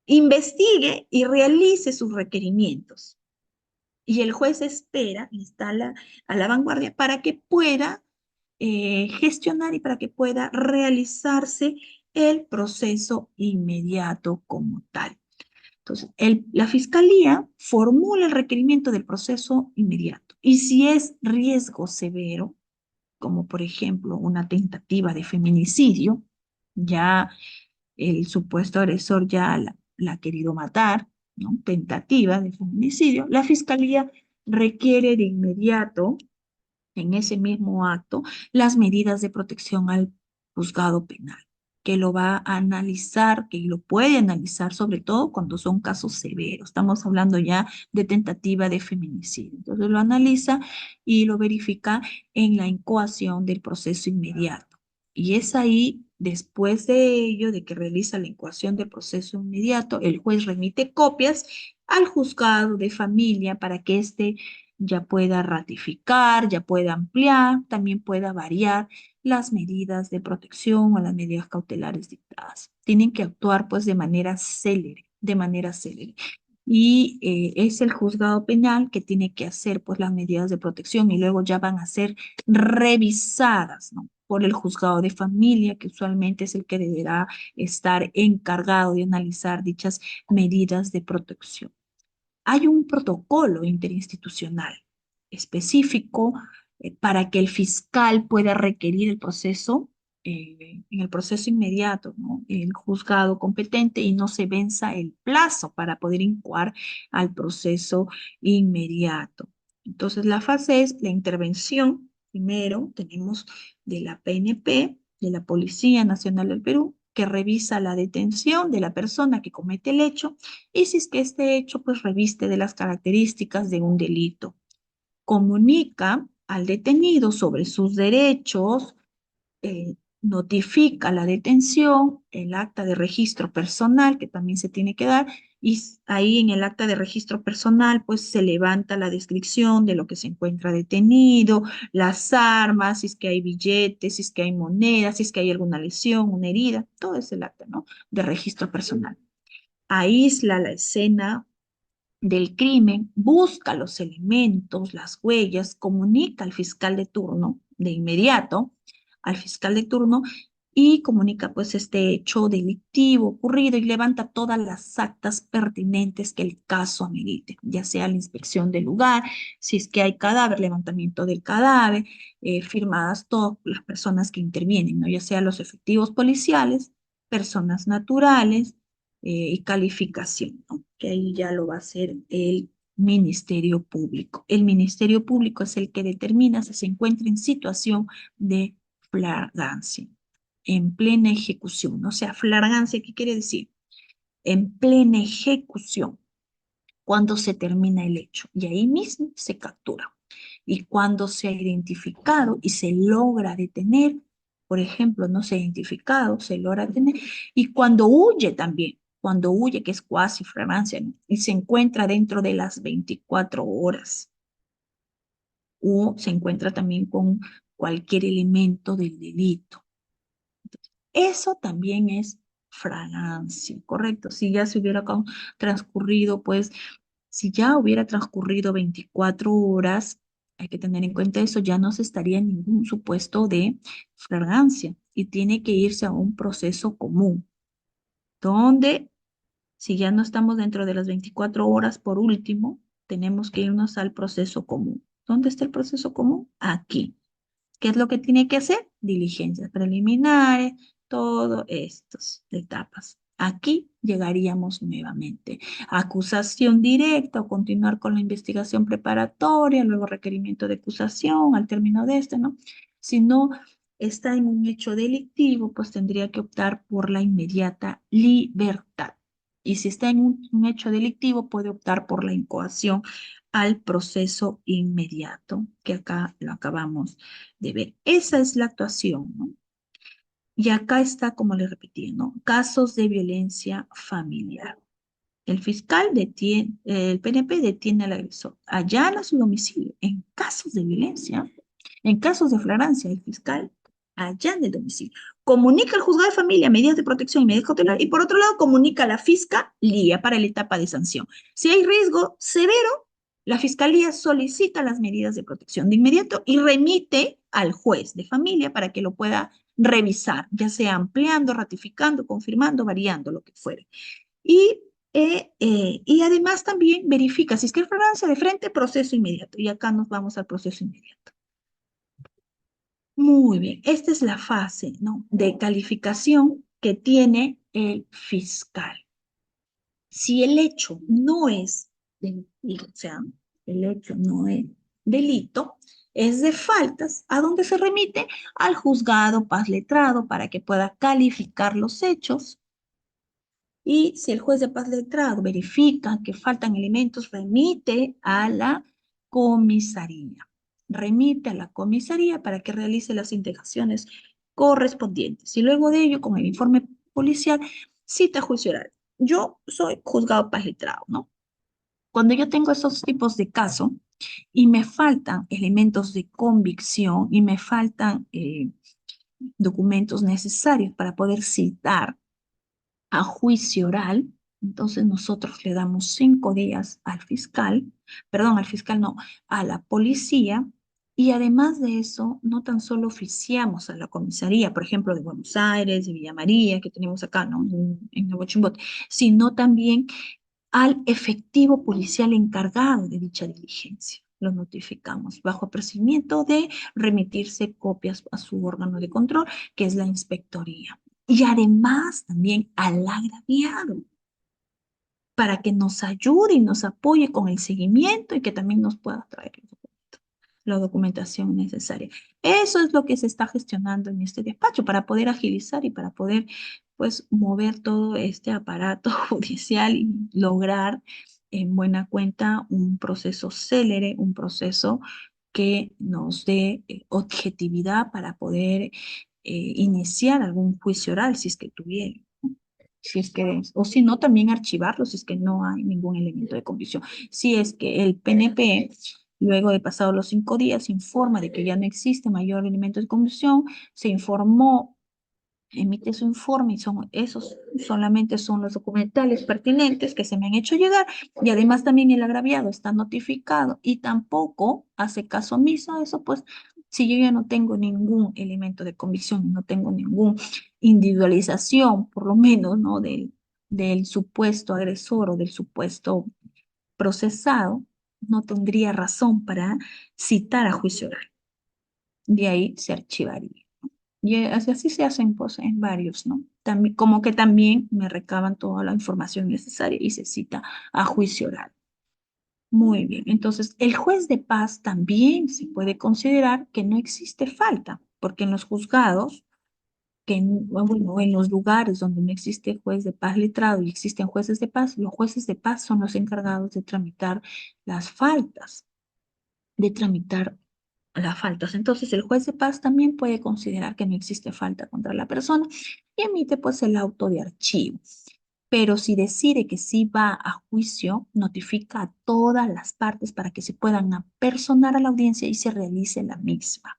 Speaker 1: investigue y realice sus requerimientos. Y el juez espera y está a la vanguardia para que pueda gestionar y para que pueda realizarse el proceso inmediato como tal. Entonces, la fiscalía formula el requerimiento del proceso inmediato y si es riesgo severo, como por ejemplo una tentativa de feminicidio, ya el supuesto agresor ya la ha querido matar, ¿no? Tentativa de feminicidio, la fiscalía requiere de inmediato, en ese mismo acto, las medidas de protección al juzgado penal, que lo va a analizar, que lo puede analizar, sobre todo cuando son casos severos. Estamos hablando ya de tentativa de feminicidio. Entonces lo analiza y lo verifica en la incoación del proceso inmediato. Y es ahí, después de ello, de que realiza la incoación del proceso inmediato, el juez remite copias al juzgado de familia para que éste ya pueda ratificar, ya pueda ampliar, también pueda variar las medidas de protección o las medidas cautelares dictadas. Tienen que actuar pues de manera célere, de manera célere. Y es el juzgado penal que tiene que hacer pues las medidas de protección y luego ya van a ser revisadas, ¿no? Por el juzgado de familia, que usualmente es el que deberá estar encargado de analizar dichas medidas de protección. Hay un protocolo interinstitucional específico para que el fiscal pueda requerir el proceso en el proceso inmediato, ¿no? El juzgado competente y no se venza el plazo para poder incoar al proceso inmediato. Entonces, la fase es la intervención. Primero, tenemos de la PNP, de la Policía Nacional del Perú, que revisa la detención de la persona que comete el hecho y si es que este hecho pues reviste de las características de un delito. Comunica al detenido sobre sus derechos, notifica la detención, el acta de registro personal que también se tiene que dar y ahí en el acta de registro personal pues se levanta la descripción de lo que se encuentra detenido, las armas, si es que hay billetes, si es que hay monedas, si es que hay alguna lesión, una herida, todo es el acta, ¿no? De registro personal. Aísla la escena del crimen, busca los elementos, las huellas, comunica al fiscal de turno de inmediato, al fiscal de turno, y comunica pues este hecho delictivo ocurrido y levanta todas las actas pertinentes que el caso amerite, ya sea la inspección del lugar, si es que hay cadáver, levantamiento del cadáver, firmadas todas las personas que intervienen, ¿no? Ya sea los efectivos policiales, personas naturales, y calificación, ¿no? Que ahí ya lo va a hacer el Ministerio Público. El Ministerio Público es el que determina si se encuentra en situación de flagrancia, en plena ejecución. O sea, flagrancia, ¿qué quiere decir? En plena ejecución, cuando se termina el hecho. Y ahí mismo se captura. Y cuando se ha identificado y se logra detener, por ejemplo, no se ha identificado, se logra detener, y cuando huye también, cuando huye, que es cuasi flagrancia, ¿no? Y se encuentra dentro de las 24 horas, o se encuentra también con cualquier elemento del delito. Eso también es fragancia, ¿correcto? Si ya se hubiera transcurrido, pues, si ya hubiera transcurrido 24 horas, hay que tener en cuenta eso, ya no se estaría en ningún supuesto de fragancia y tiene que irse a un proceso común, donde si ya no estamos dentro de las 24 horas, por último, tenemos que irnos al proceso común. ¿Dónde está el proceso común? Aquí. ¿Qué es lo que tiene que hacer? Diligencias preliminares, todas estas etapas. Aquí llegaríamos nuevamente. Acusación directa o continuar con la investigación preparatoria, luego requerimiento de acusación al término de este, ¿no? Si no está en un hecho delictivo, pues tendría que optar por la inmediata libertad. Y si está en un hecho delictivo, puede optar por la incoación al proceso inmediato, que acá lo acabamos de ver. Esa es la actuación, ¿no? Y acá está, como le repetí, ¿no? Casos de violencia familiar. El fiscal detiene, el PNP detiene al agresor, allana su domicilio. En casos de violencia, en casos de flagrancia, el fiscal allana el domicilio. Comunica al juzgado de familia medidas de protección y medidas cautelares y por otro lado comunica a la fiscalía para la etapa de sanción. Si hay riesgo severo, la fiscalía solicita las medidas de protección de inmediato y remite al juez de familia para que lo pueda revisar, ya sea ampliando, ratificando, confirmando, variando, lo que fuere. Y, y además también verifica si es que hay flagrancia de frente, proceso inmediato. Y acá nos vamos al proceso inmediato. Muy bien, esta es la fase, ¿no? De calificación que tiene el fiscal. Si el hecho no es delito, o sea, el hecho no es delito, es de faltas, ¿a dónde se remite? Al juzgado paz letrado para que pueda calificar los hechos. Y si el juez de paz letrado verifica que faltan elementos, remite a la comisaría. Remite a la comisaría para que realice las indagaciones correspondientes. Y luego de ello, con el informe policial, cita juicio oral. Yo soy juzgado paz letrado, ¿no? Cuando yo tengo esos tipos de casos y me faltan elementos de convicción y me faltan documentos necesarios para poder citar a juicio oral, entonces nosotros le damos 5 días al fiscal, perdón, al fiscal no, a la policía, y además de eso, no tan solo oficiamos a la comisaría, por ejemplo, de Buenos Aires, de Villa María, que tenemos acá, ¿no? En Nuevo Chimbote, sino también al efectivo policial encargado de dicha diligencia. lo notificamos bajo procedimiento de remitirse copias a su órgano de control, que es la inspectoría. Y además también al agraviado, para que nos ayude y nos apoye con el seguimiento y que también nos pueda traer la documentación necesaria. Eso es lo que se está gestionando en este despacho para poder agilizar y para poder, pues, mover todo este aparato judicial y lograr en buena cuenta un proceso célere, un proceso que nos dé objetividad para poder iniciar algún juicio oral si es que tuviera. Si es que, o si no, también archivarlo si es que no hay ningún elemento de convicción. Si es que el PNP, luego de pasados los 5 días, informa de que ya no existe mayor elemento de convicción, se informó, emite su informe y esos solamente son los documentales pertinentes que se me han hecho llegar y además también el agraviado está notificado y tampoco hace caso omiso a eso, pues si yo ya no tengo ningún elemento de convicción, no tengo ninguna individualización, por lo menos, ¿no? Del supuesto agresor o del supuesto procesado, no tendría razón para citar a juicio oral. De ahí se archivaría. Y así se hacen pues, en varios, ¿no? También, como que también me recaban toda la información necesaria y se cita a juicio oral. Muy bien, entonces el juez de paz también se puede considerar que no existe falta, porque en los juzgados, bueno, en los lugares donde no existe juez de paz letrado y existen jueces de paz, los jueces de paz son los encargados de tramitar las faltas, de tramitar las faltas. Entonces, el juez de paz también puede considerar que no existe falta contra la persona y emite pues el auto de archivo. Pero si decide que sí va a juicio, notifica a todas las partes para que se puedan apersonar a la audiencia y se realice la misma.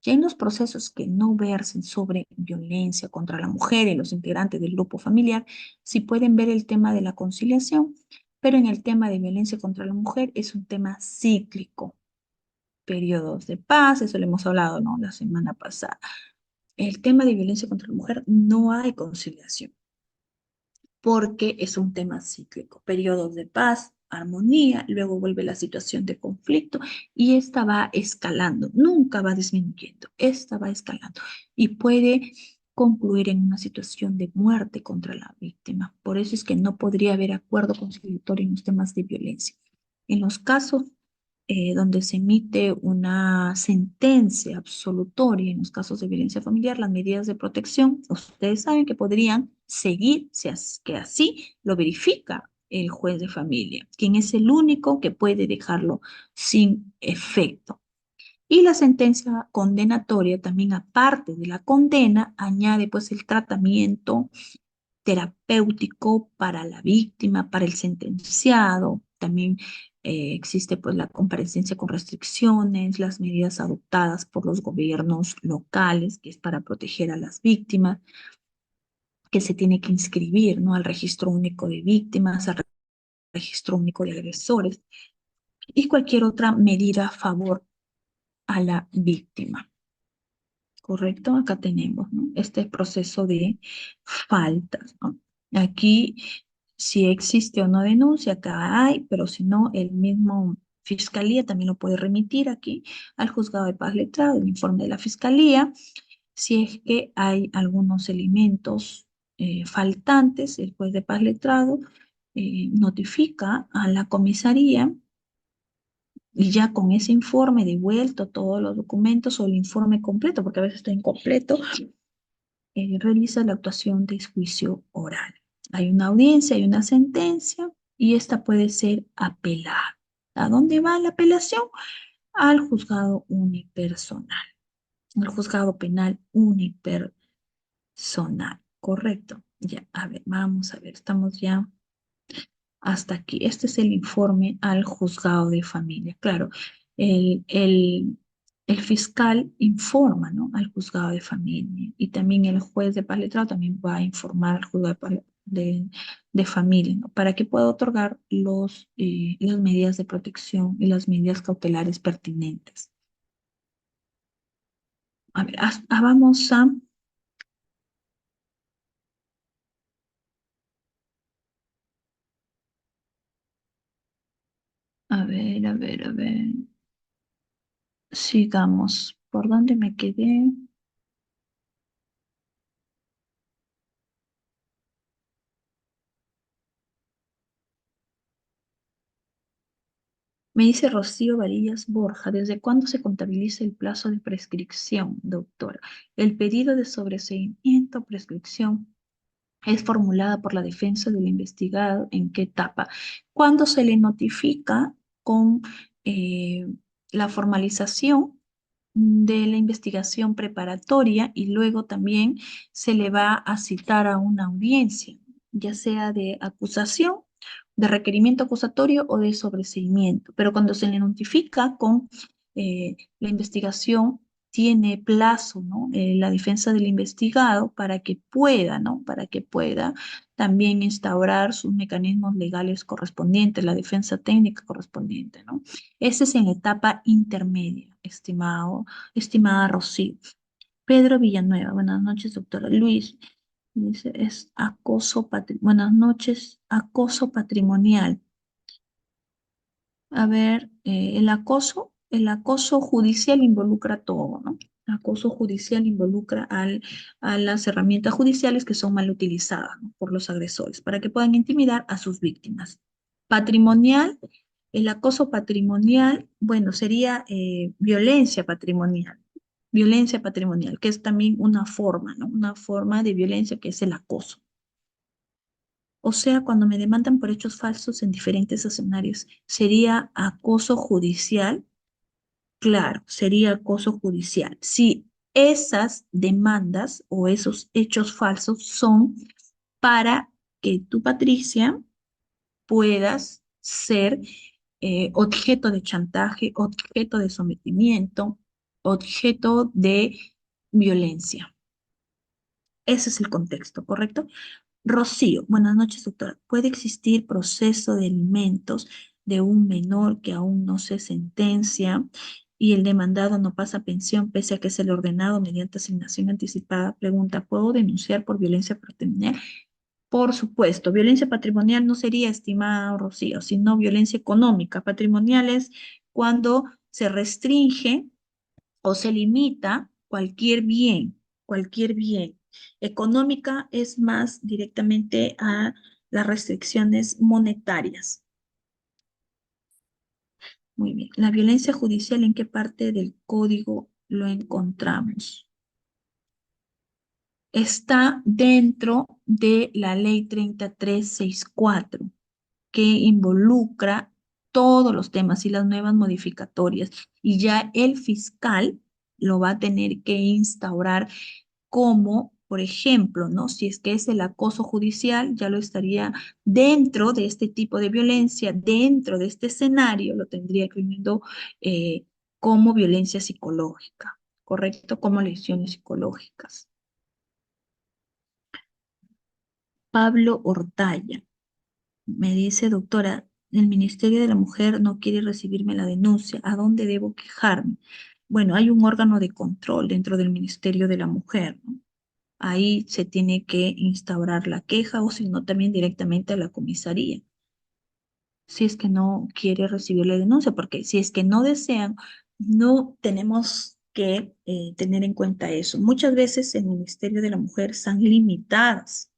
Speaker 1: Ya en los procesos que no versen sobre violencia contra la mujer y los integrantes del grupo familiar, sí pueden ver el tema de la conciliación, pero en el tema de violencia contra la mujer es un tema cíclico. Periodos de paz, eso lo hemos hablado, ¿no? La semana pasada. El tema de violencia contra la mujer no hay conciliación porque es un tema cíclico. Periodos de paz, armonía, luego vuelve la situación de conflicto y esta va escalando, nunca va disminuyendo, esta va escalando y puede concluir en una situación de muerte contra la víctima. Por eso es que no podría haber acuerdo conciliatorio en los temas de violencia. En los casos donde se emite una sentencia absolutoria en los casos de violencia familiar, las medidas de protección, ustedes saben que podrían seguir, si es que así lo verifica el juez de familia, quien es el único que puede dejarlo sin efecto. Y la sentencia condenatoria también, aparte de la condena, añade pues el tratamiento terapéutico para la víctima, para el sentenciado. También existe pues la comparecencia con restricciones, las medidas adoptadas por los gobiernos locales, que es para proteger a las víctimas, que se tiene que inscribir, ¿no? Al registro único de víctimas, al registro único de agresores y cualquier otra medida a favor a la víctima. ¿Correcto? Acá tenemos, ¿no? Este proceso de faltas, ¿no? Aquí, si existe o no denuncia, acá hay, pero si no, el mismo fiscalía también lo puede remitir aquí al juzgado de paz letrado, el informe de la fiscalía, si es que hay algunos elementos faltantes, el juez de paz letrado notifica a la comisaría y ya con ese informe devuelto todos los documentos o el informe completo, porque a veces está incompleto, realiza la actuación de juicio oral. Hay una audiencia, hay una sentencia y esta puede ser apelada. ¿A dónde va la apelación? Al juzgado unipersonal, al juzgado penal unipersonal. Correcto. Ya, a ver, vamos a ver, estamos ya hasta aquí. Este es el informe al juzgado de familia. Claro, el, el, el fiscal informa, ¿no? Al juzgado de familia y también el juez de paz letrado también va a informar al juzgado de familia, ¿no? Para que pueda otorgar las medidas de protección y las medidas cautelares pertinentes. A ver, vamos a... A ver, a ver, a ver. Sigamos. ¿Por dónde me quedé? Me dice Rocío Varillas Borja, ¿desde cuándo se contabiliza el plazo de prescripción, doctora? El pedido de sobreseimiento o prescripción es formulada por la defensa del investigado. ¿En qué etapa? Cuando se le notifica con eh, la formalización de la investigación preparatoria y luego también se le va a citar a una audiencia, ya sea de acusación, de requerimiento acusatorio o de sobreseimiento. Pero cuando se le notifica con la investigación, tiene plazo, ¿no? La defensa del investigado para que pueda, ¿no? Para que pueda también instaurar sus mecanismos legales correspondientes, la defensa técnica correspondiente, ¿no? Ese es en la etapa intermedia, estimada Rocío. Pedro Villanueva, buenas noches, doctora Luis. Dice, es buenas noches, acoso patrimonial. A ver, el acoso judicial involucra todo, ¿no? El acoso judicial involucra a las herramientas judiciales que son mal utilizadas, ¿no? Por los agresores para que puedan intimidar a sus víctimas. Patrimonial, el acoso patrimonial, bueno, sería violencia patrimonial, que es también una forma, ¿no? Una forma de violencia que es el acoso. O sea, cuando me demandan por hechos falsos en diferentes escenarios, ¿sería acoso judicial? Claro, sería acoso judicial. Si esas demandas o esos hechos falsos son para que tú, Patricia, puedas ser objeto de chantaje, objeto de sometimiento, objeto de violencia. Ese es el contexto, ¿correcto? Rocío, buenas noches, doctora. ¿Puede existir proceso de alimentos de un menor que aún no se sentencia y el demandado no pasa pensión pese a que es el ordenado mediante asignación anticipada? Pregunta, ¿puedo denunciar por violencia patrimonial? Por supuesto, violencia patrimonial no sería, estimada Rocío, sino violencia económica. Patrimonial es cuando se restringe o se limita cualquier bien. Económica es más directamente a las restricciones monetarias. Muy bien. La violencia judicial, ¿en qué parte del código lo encontramos? Está dentro de la ley 3364, que involucra todos los temas y las nuevas modificatorias. Y ya el fiscal lo va a tener que instaurar como, por ejemplo, ¿no? Si es que es el acoso judicial, ya lo estaría dentro de este tipo de violencia, dentro de este escenario, lo tendría incluyendo como violencia psicológica, ¿correcto? Como lesiones psicológicas. Pablo Ortaya me dice, doctora, el Ministerio de la Mujer no quiere recibirme la denuncia. ¿A dónde debo quejarme? Bueno, hay un órgano de control dentro del Ministerio de la Mujer, ¿no? Ahí se tiene que instaurar la queja o si no también directamente a la comisaría, si es que no quiere recibir la denuncia, porque si es que no desean, no tenemos que tener en cuenta eso. Muchas veces el Ministerio de la Mujer están limitadas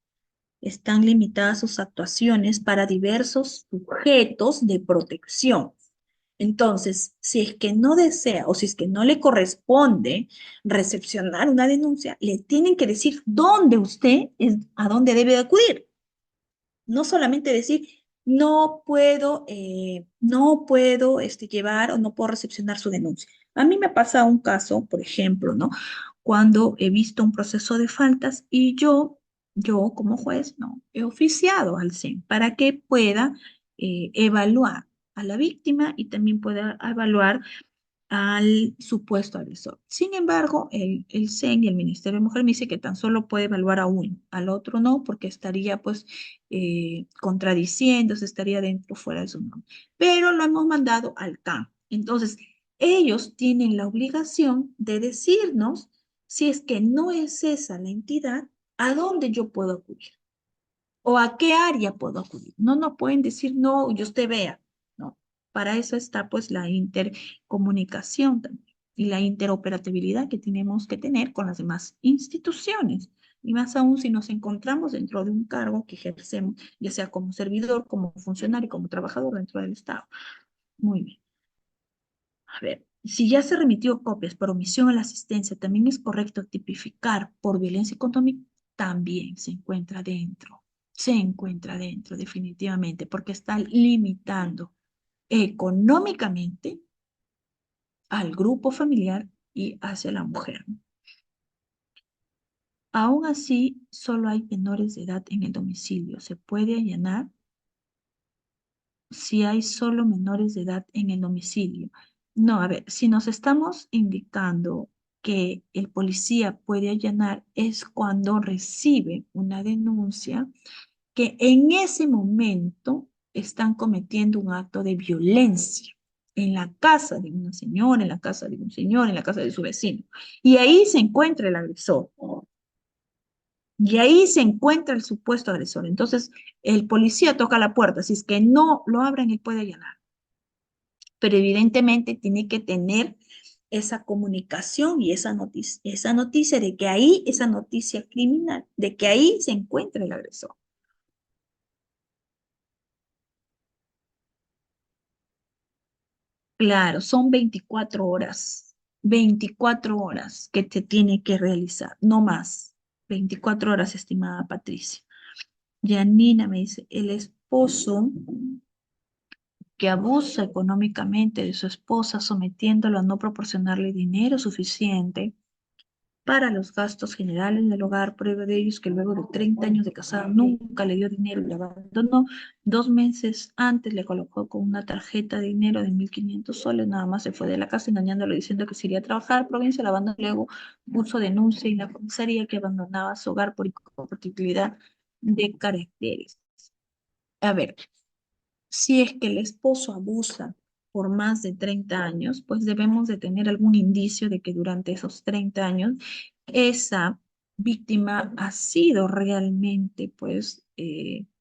Speaker 1: sus actuaciones para diversos sujetos de protección. Entonces, si es que no desea o si es que no le corresponde recepcionar una denuncia, le tienen que decir dónde usted es, a dónde debe de acudir. No solamente decir, no puedo llevar o no puedo recepcionar su denuncia. A mí me pasa un caso, por ejemplo, ¿no? Cuando he visto un proceso de faltas y yo como juez, ¿no? He oficiado al CEN para que pueda evaluar a la víctima y también pueda evaluar al supuesto agresor. Sin embargo, el CEN y el Ministerio de Mujer me dice que tan solo puede evaluar a uno, al otro no, porque estaría pues contradiciendo, se estaría dentro o fuera de su nombre. Pero lo hemos mandado al CAN. Entonces, ellos tienen la obligación de decirnos si es que no es esa la entidad, a dónde yo puedo acudir o a qué área puedo acudir. No nos pueden decir, no, y usted vea, no. Para eso está pues la intercomunicación también y la interoperabilidad que tenemos que tener con las demás instituciones. Y más aún si nos encontramos dentro de un cargo que ejercemos, ya sea como servidor, como funcionario, como trabajador dentro del Estado. Muy bien. A ver, si ya se remitió copias por omisión a la asistencia, también es correcto tipificar por violencia económica, también se encuentra dentro definitivamente, porque está limitando económicamente al grupo familiar y hacia la mujer. Aún así, solo hay menores de edad en el domicilio. Se puede allanar si hay solo menores de edad en el domicilio. No, a ver, si nos estamos indicando que el policía puede allanar es cuando recibe una denuncia que en ese momento están cometiendo un acto de violencia en la casa de una señora, en la casa de un señor, en la casa de su vecino. Y ahí se encuentra el agresor. Y ahí se encuentra el supuesto agresor. Entonces, el policía toca la puerta. Si es que no lo abren, él puede allanar. Pero evidentemente tiene que tener esa comunicación y esa noticia de que ahí, esa noticia criminal, de que ahí se encuentra el agresor. Claro, son 24 horas que te tiene que realizar, no más. 24 horas, estimada Patricia. Janina me dice, el esposo que abusa económicamente de su esposa, sometiéndolo a no proporcionarle dinero suficiente para los gastos generales del hogar. Prueba de ello es que luego de 30 años de casada nunca le dio dinero y la abandonó. 2 meses antes le colocó con una tarjeta de dinero de 1.500 soles, nada más se fue de la casa engañándolo diciendo que se iría a trabajar, provincia, la abandonó, luego puso denuncia en la comisaría que abandonaba su hogar por incompatibilidad de caracteres. A ver, si es que el esposo abusa por más de 30 años, pues debemos de tener algún indicio de que durante esos 30 años esa víctima ha sido realmente pues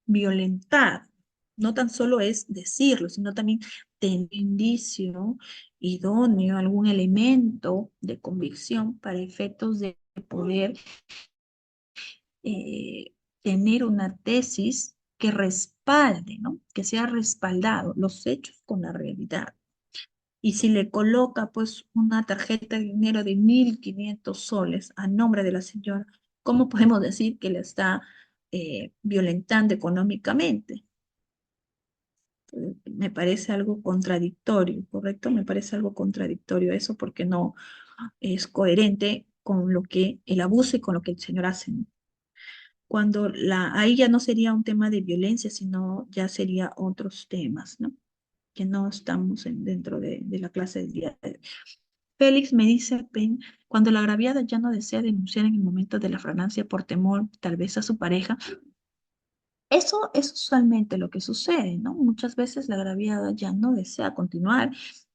Speaker 1: violentada. No tan solo es decirlo, sino también tener indicio idóneo, algún elemento de convicción para efectos de poder tener una tesis que respalde, ¿no? Que sea respaldado los hechos con la realidad. Y si le coloca pues una tarjeta de dinero de 1.500 soles a nombre de la señora, ¿cómo podemos decir que la está violentando económicamente? Me parece algo contradictorio, ¿correcto? Me parece algo contradictorio eso porque no es coherente con lo que el abuso y con lo que el señor hace, ¿no? Cuando ahí ya no sería un tema de violencia, sino ya sería otros temas, ¿no? Que no estamos dentro de la clase del día de hoy. Félix me dice, Pen, cuando la agraviada ya no desea denunciar en el momento de la fragancia por temor tal vez a su pareja, eso es usualmente lo que sucede, ¿no? Muchas veces la agraviada ya no desea continuar,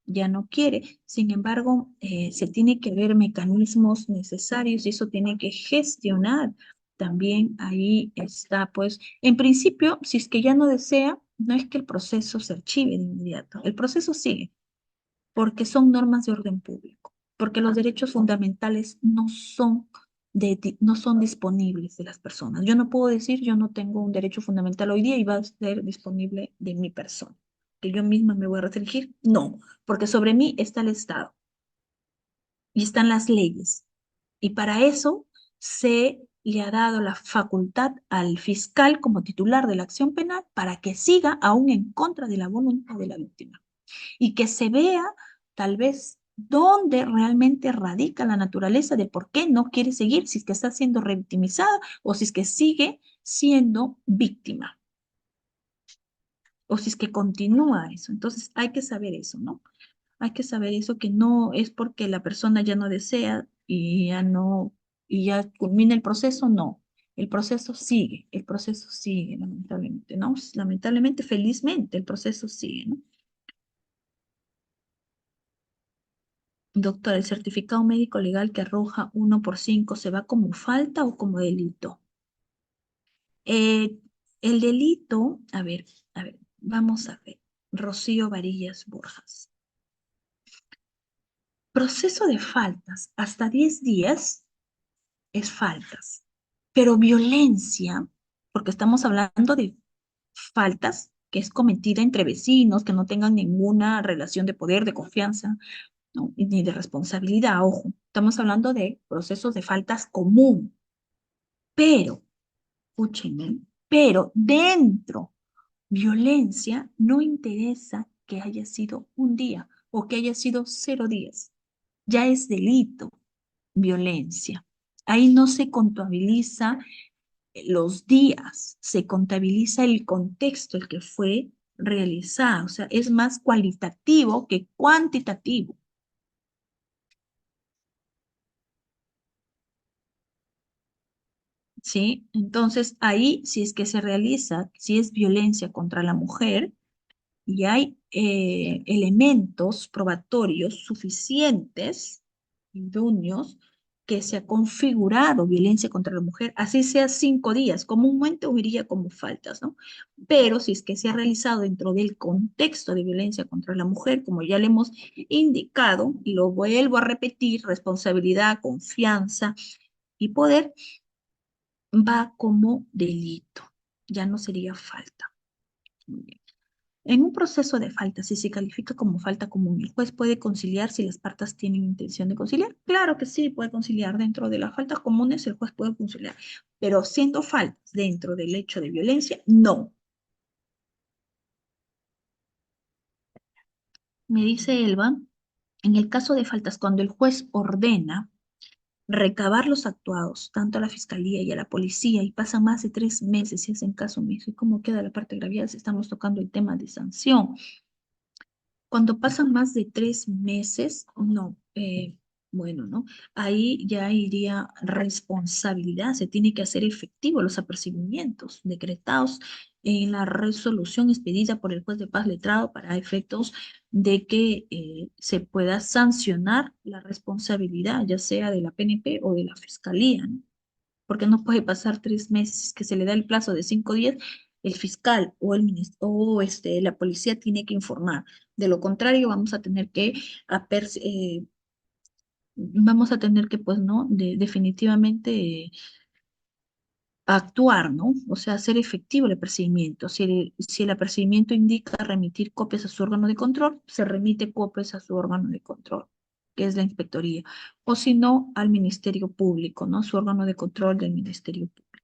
Speaker 1: ya no quiere. Sin embargo, se tiene que ver mecanismos necesarios y eso tiene que gestionar. También ahí está, pues, en principio, si es que ya no desea, no es que el proceso se archive de inmediato, el proceso sigue porque son normas de orden público, porque los derechos fundamentales no son disponibles de las personas. Yo no puedo decir yo no tengo un derecho fundamental hoy día y va a ser disponible de mi persona, que yo misma me voy a restringir. No, porque sobre mí está el Estado y están las leyes. Y para eso se le ha dado la facultad al fiscal como titular de la acción penal para que siga aún en contra de la voluntad de la víctima y que se vea tal vez dónde realmente radica la naturaleza de por qué no quiere seguir, si es que está siendo revictimizada o si es que sigue siendo víctima o si es que continúa eso. Entonces hay que saber eso, ¿no? Hay que saber eso, que no es porque la persona ya no desea y ya no, y ya culmina el proceso, no. El proceso sigue, lamentablemente, ¿no? Lamentablemente, felizmente, el proceso sigue, ¿no? Doctor, ¿el certificado médico legal que arroja 1 por 5 se va como falta o como delito? Eh, el delito, a ver, vamos a ver. Rocío Varillas Borjas. Proceso de faltas, hasta 10 días es faltas, pero violencia, porque estamos hablando de faltas que es cometida entre vecinos, que no tengan ninguna relación de poder, de confianza, ¿no? Ni de responsabilidad, ojo. Estamos hablando de procesos de faltas común, pero, escúchenme, pero dentro, violencia no interesa que haya sido un día o que haya sido 0 días. Ya es delito, violencia. Ahí no se contabiliza los días, se contabiliza el contexto, el que fue realizado. O sea, es más cualitativo que cuantitativo. ¿Sí? Entonces, ahí, si es que se realiza, si es violencia contra la mujer, y hay elementos probatorios suficientes, idóneos, que se ha configurado violencia contra la mujer, así sea 5 días, comúnmente huiría como faltas, ¿no? Pero si es que se ha realizado dentro del contexto de violencia contra la mujer, como ya le hemos indicado, y lo vuelvo a repetir, responsabilidad, confianza y poder, va como delito, ya no sería falta. En un proceso de falta, si se califica como falta común, ¿el juez puede conciliar si las partes tienen intención de conciliar? Claro que sí, puede conciliar. Dentro de las faltas comunes, el juez puede conciliar. Pero siendo faltas dentro del hecho de violencia, no. Me dice Elba, en el caso de faltas, cuando el juez ordena recabar los actuados, tanto a la fiscalía y a la policía, y pasan más de 3 meses y hacen caso omiso, ¿y cómo queda la parte agraviada si estamos tocando el tema de sanción? Cuando pasan más de 3 meses, no, bueno, ¿no? Ahí ya iría responsabilidad, se tiene que hacer efectivo los apercibimientos decretados en la resolución expedida por el juez de paz letrado para efectos de que se pueda sancionar la responsabilidad, ya sea de la PNP o de la Fiscalía, ¿no? Porque no puede pasar 3 meses que se le da el plazo de 5 días, el fiscal o la policía tiene que informar. De lo contrario, vamos a tener que, pues, ¿no? Definitivamente actuar, ¿no? O sea, hacer efectivo el apercibimiento. Si el apercibimiento indica remitir copias a su órgano de control, se remite copias a su órgano de control, que es la inspectoría. O si no, al Ministerio Público, ¿no? Su órgano de control del Ministerio Público.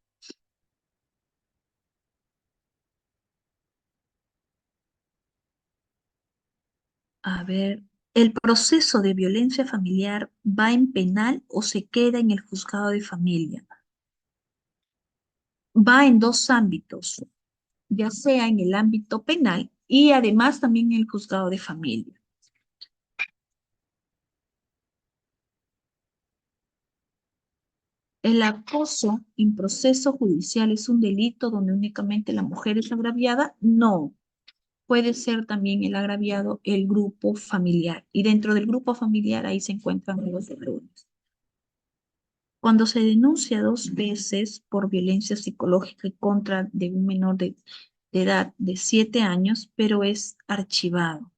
Speaker 1: A ver, ¿el proceso de violencia familiar va en penal o se queda en el juzgado de familia? Va en dos ámbitos, ya sea en el ámbito penal y además también en el juzgado de familia. El acoso en proceso judicial es un delito donde únicamente la mujer es agraviada. No, puede ser también el agraviado el grupo familiar. Y dentro del grupo familiar ahí se encuentran los varones. Cuando se denuncia 2 veces por violencia psicológica en contra de un menor de edad de 7 años, pero es archivado.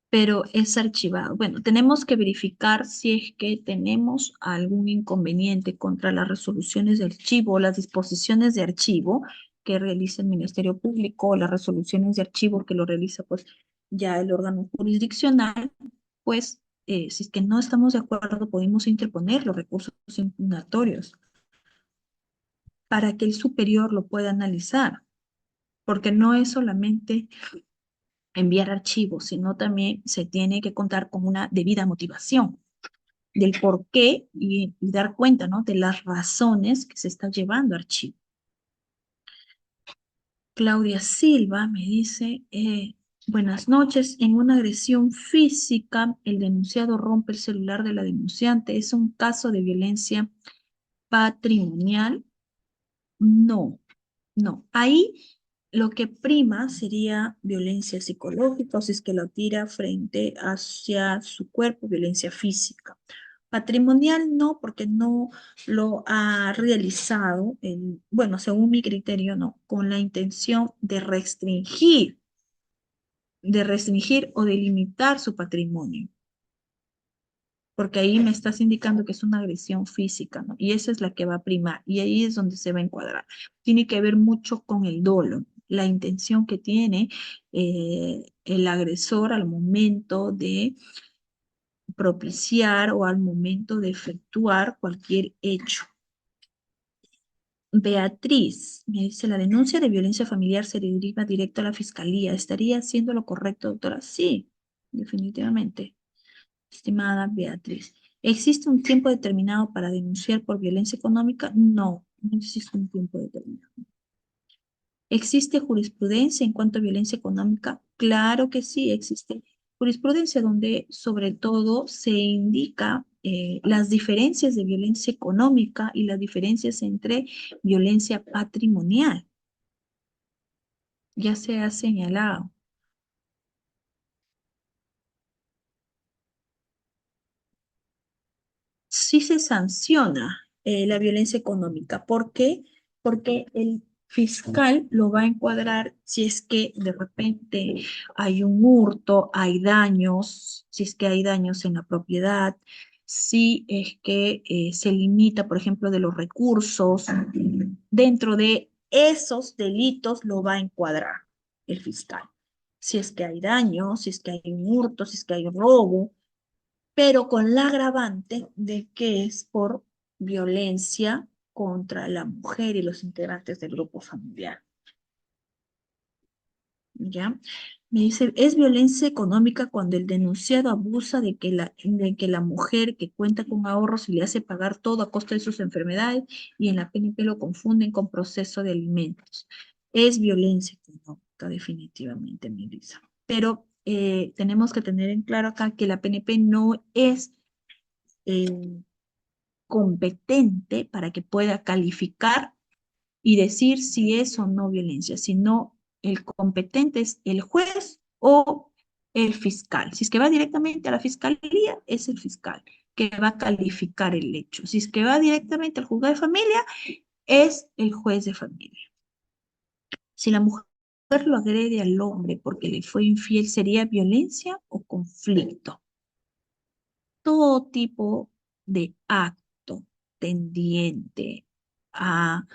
Speaker 1: Pero es archivado. Bueno, tenemos que verificar si es que tenemos algún inconveniente contra las resoluciones de archivo o las disposiciones de archivo que realiza el Ministerio Público o las resoluciones de archivo que lo realiza pues ya el órgano jurisdiccional, pues si es que no estamos de acuerdo podemos interponer los recursos impugnatorios para que el superior lo pueda analizar, porque no es solamente enviar archivos, sino también se tiene que contar con una debida motivación del por qué y dar cuenta, ¿no? De las razones que se está llevando archivo. Claudia Silva me dice, buenas noches, en una agresión física, el denunciado rompe el celular de la denunciante. ¿Es un caso de violencia patrimonial? No, no. Ahí lo que prima sería violencia psicológica, o si es que lo tira frente hacia su cuerpo, violencia física. Patrimonial no, porque no lo ha realizado, bueno, según mi criterio, no, con la intención de restringir o de limitar su patrimonio, porque ahí me estás indicando que es una agresión física, ¿no? Y esa es la que va a primar, y ahí es donde se va a encuadrar. Tiene que ver mucho con el dolo, la intención que tiene el agresor al momento de propiciar o al momento de efectuar cualquier hecho. Beatriz me dice, la denuncia de violencia familiar se deriva directo a la fiscalía. ¿Estaría haciendo lo correcto, doctora? Sí, definitivamente. Estimada Beatriz, ¿existe un tiempo determinado para denunciar por violencia económica? No, no existe un tiempo determinado. ¿Existe jurisprudencia en cuanto a violencia económica? Claro que sí, existe jurisprudencia donde sobre todo se indica las diferencias de violencia económica y las diferencias entre violencia patrimonial. Ya se ha señalado. Sí se sanciona la violencia económica. ¿Por qué? Porque el fiscal lo va a encuadrar si es que de repente hay un hurto, hay daños, si es que hay daños en la propiedad, si es que se limita, por ejemplo, de los recursos. Dentro de esos delitos lo va a encuadrar el fiscal. Si es que hay daño, si es que hay un hurto, si es que hay robo, pero con la agravante de que es por violencia contra la mujer y los integrantes del grupo familiar. ¿Ya? Me dice, es violencia económica cuando el denunciado abusa de que la mujer que cuenta con ahorros y le hace pagar todo a costa de sus enfermedades y en la PNP lo confunden con proceso de alimentos. Es violencia económica, definitivamente, Melissa. Pero tenemos que tener en claro acá que la PNP no es eh, competente para que pueda calificar y decir si es o no violencia, sino el competente es el juez o el fiscal. Si es que va directamente a la fiscalía, es el fiscal que va a calificar el hecho. Si es que va directamente al juzgado de familia, es el juez de familia. Si la mujer lo agrede al hombre porque le fue infiel, ¿sería violencia o conflicto? Todo tipo de acto tendiente a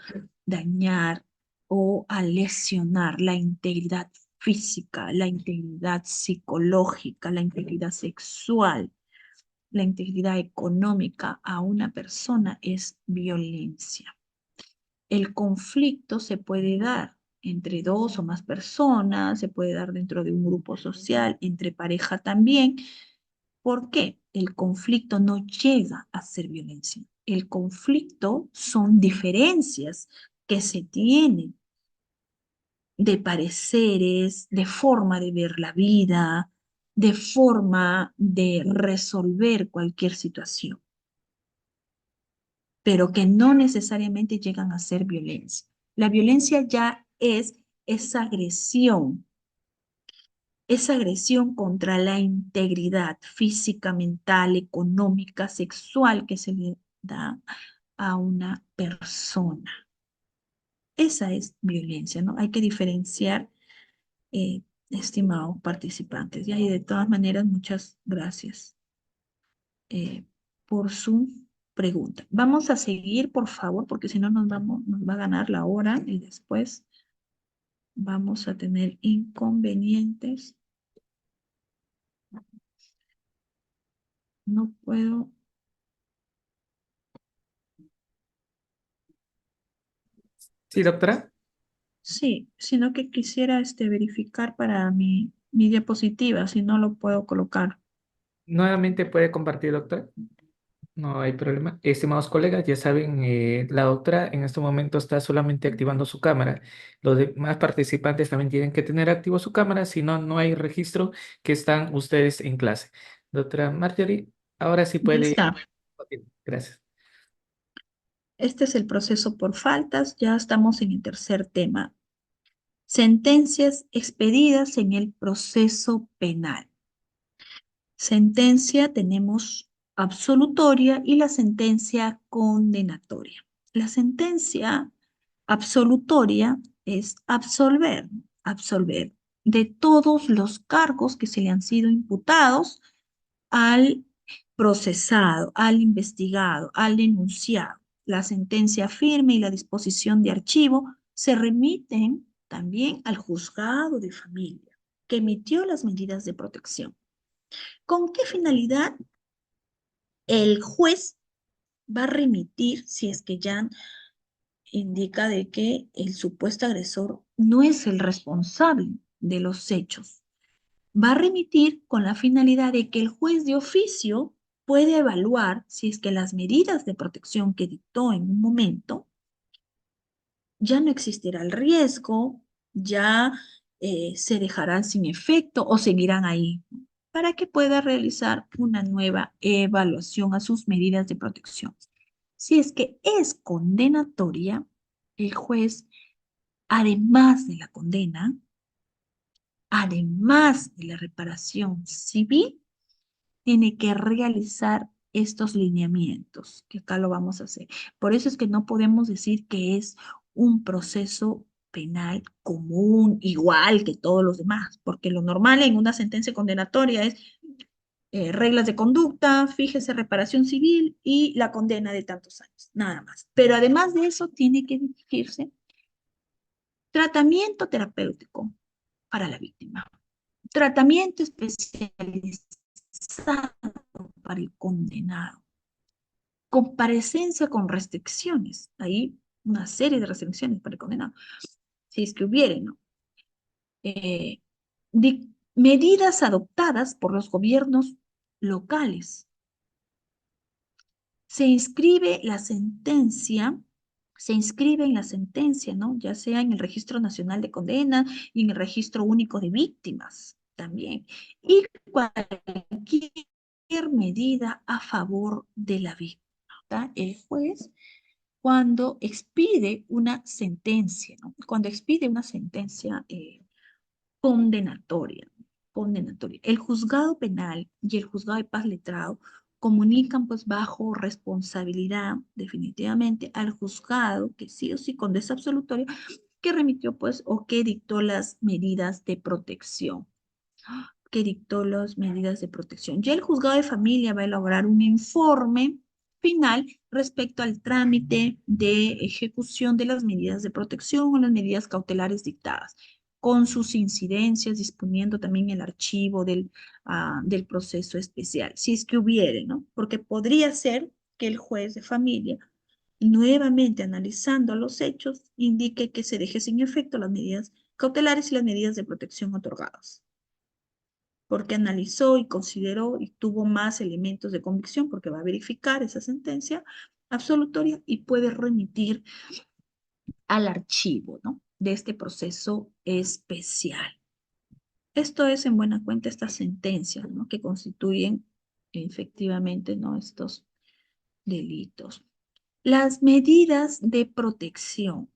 Speaker 1: dañar o a lesionar la integridad física, la integridad psicológica, la integridad sexual, la integridad económica a una persona es violencia. El conflicto se puede dar entre dos o más personas, se puede dar dentro de un grupo social, entre pareja también. ¿Por qué? El conflicto no llega a ser violencia. El conflicto son diferencias que se tienen de pareceres, de forma de ver la vida, de forma de resolver cualquier situación, pero que no necesariamente llegan a ser violencia. La violencia ya es esa agresión contra la integridad física, mental, económica, sexual que se le da a una persona. Esa es violencia, ¿no? Hay que diferenciar, estimados participantes. Y de todas maneras, muchas gracias eh, por su pregunta. Vamos a seguir, por favor, porque si no nos va a ganar la hora y después vamos a tener inconvenientes. No puedo.
Speaker 2: Sí, doctora.
Speaker 1: Sí, sino que quisiera verificar para mi diapositiva, si no lo puedo colocar.
Speaker 2: Nuevamente puede compartir, doctora. No hay problema. Estimados colegas, ya saben, la doctora en este momento está solamente activando su cámara. Los demás participantes también tienen que tener activo su cámara, si no, no hay registro que están ustedes en clase. Doctora Marjorie, ahora sí
Speaker 1: Ya
Speaker 2: puede.
Speaker 1: está.
Speaker 2: Gracias.
Speaker 1: Este es el proceso por faltas. Ya estamos en el tercer tema. Sentencias expedidas en el proceso penal. Sentencia tenemos absolutoria y la sentencia condenatoria. La sentencia absolutoria es absolver de todos los cargos que se le han sido imputados al procesado, al investigado, al denunciado. La sentencia firme y la disposición de archivo se remiten también al juzgado de familia que emitió las medidas de protección. ¿Con qué finalidad? El juez va a remitir, si es que ya indica de que el supuesto agresor no es el responsable de los hechos, va a remitir con la finalidad de que el juez de oficio puede evaluar si es que las medidas de protección que dictó en un momento ya no existirá el riesgo, ya se dejarán sin efecto o seguirán ahí, para que pueda realizar una nueva evaluación a sus medidas de protección. Si es que es condenatoria, el juez, además de la condena, además de la reparación civil, tiene que realizar estos lineamientos, que acá lo vamos a hacer. Por eso es que no podemos decir que es un proceso penal común, igual que todos los demás, porque lo normal en una sentencia condenatoria es reglas de conducta, fíjese reparación civil y la condena de tantos años, nada más. Pero además de eso, tiene que dirigirse tratamiento terapéutico para la víctima, tratamiento especializado para el condenado, comparecencia con restricciones, ahí una serie de restricciones para el condenado, si es que hubiere, ¿no? Eh, medidas adoptadas por los gobiernos locales. Se inscribe la sentencia, se inscribe en la sentencia, ¿no? Ya sea en el Registro Nacional de Condena y en el Registro Único de Víctimas también. Y cualquier medida a favor de la víctima. ¿Tá? El juez, cuando expide una sentencia, ¿no? Cuando expide una sentencia condenatoria, condenatoria. El juzgado penal y el juzgado de paz letrado comunican pues bajo responsabilidad definitivamente al juzgado que sí o sí con desabsolutorio que remitió pues o que dictó las medidas de protección, que dictó las medidas de protección. Ya el juzgado de familia va a elaborar un informe final respecto al trámite de ejecución de las medidas de protección o las medidas cautelares dictadas, con sus incidencias, disponiendo también el archivo del proceso especial, si es que hubiere, ¿no? Porque podría ser que el juez de familia, nuevamente analizando los hechos, indique que se deje sin efecto las medidas cautelares y las medidas de protección otorgadas porque analizó y consideró y tuvo más elementos de convicción, porque va a verificar esa sentencia absolutoria y puede remitir al archivo, ¿no? De este proceso especial. Esto es en buena cuenta estas sentencias, ¿no? Que constituyen efectivamente, ¿no? Estos delitos. Las medidas de protección.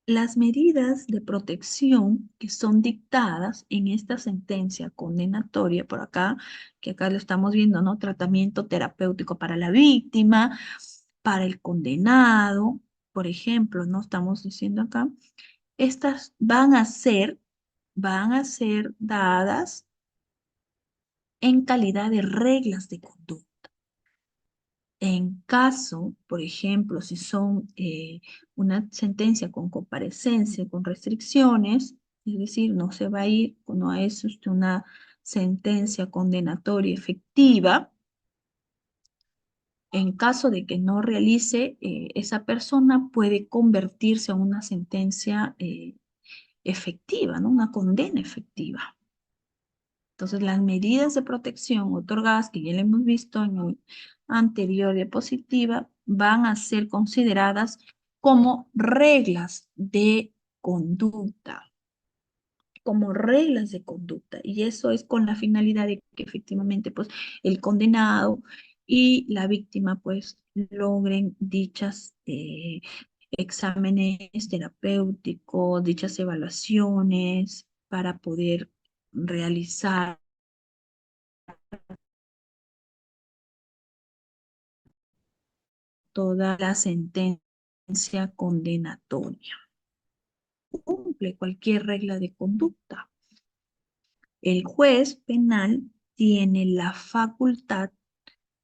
Speaker 1: Las medidas de protección que son dictadas en esta sentencia condenatoria por acá, que acá lo estamos viendo, ¿no? Tratamiento terapéutico para la víctima, para el condenado, por ejemplo, ¿no? Estamos diciendo acá, estas van a ser dadas en calidad de reglas de conducta. En caso, por ejemplo, si son una sentencia con comparecencia, con restricciones, es decir, no se va a ir, no es una sentencia condenatoria efectiva, en caso de que no realice, esa persona puede convertirse en una sentencia efectiva, ¿no? Una condena efectiva. Entonces, las medidas de protección otorgadas, que ya le hemos visto en el anterior diapositiva, van a ser consideradas como reglas de conducta, como reglas de conducta. Y eso es con la finalidad de que efectivamente, pues, el condenado y la víctima, pues, logren dichas exámenes terapéuticos, dichas evaluaciones para poder realizar toda la sentencia condenatoria. Cumple cualquier regla de conducta. El juez penal tiene la facultad,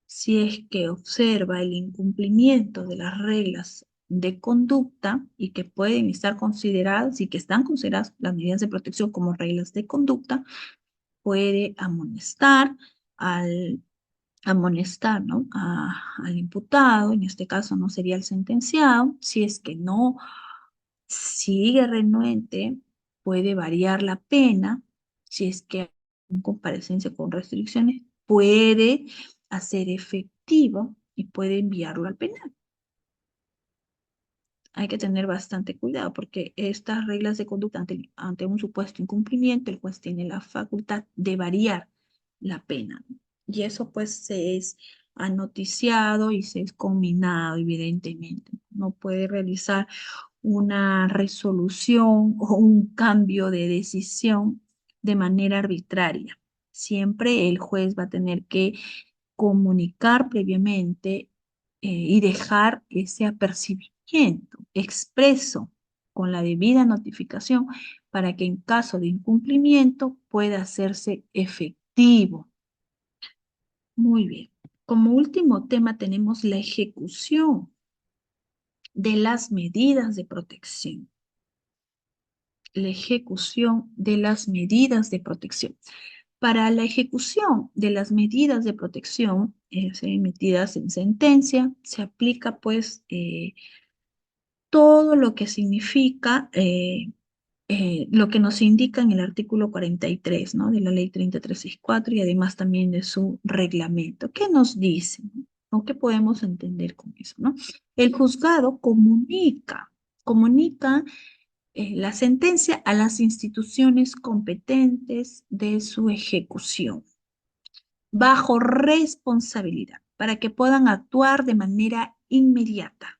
Speaker 1: si es que observa el incumplimiento de las reglas de conducta y que pueden estar consideradas y que están consideradas las medidas de protección como reglas de conducta, puede amonestar, ¿no? Al imputado, en este caso no sería el sentenciado, si es que no sigue renuente, puede variar la pena, si es que hay una comparecencia con restricciones, puede hacer efectivo y puede enviarlo al penal. Hay que tener bastante cuidado porque estas reglas de conducta ante un supuesto incumplimiento, el juez tiene la facultad de variar la pena. Y eso pues se es anoticiado y se es combinado, evidentemente. No puede realizar una resolución o un cambio de decisión de manera arbitraria. Siempre el juez va a tener que comunicar previamente y dejar ese apercibimiento expreso con la debida notificación para que en caso de incumplimiento pueda hacerse efectivo. Muy bien. Como último tema tenemos la ejecución de las medidas de protección. La ejecución de las medidas de protección. Para la ejecución de las medidas de protección emitidas en sentencia, se aplica pues todo lo que significa, lo que nos indica en el artículo 43, ¿no? De la ley 3364 y además también de su reglamento. ¿Qué nos dice? ¿No? ¿Qué podemos entender con eso, no? El juzgado comunica la sentencia a las instituciones competentes de su ejecución, bajo responsabilidad, para que puedan actuar de manera inmediata.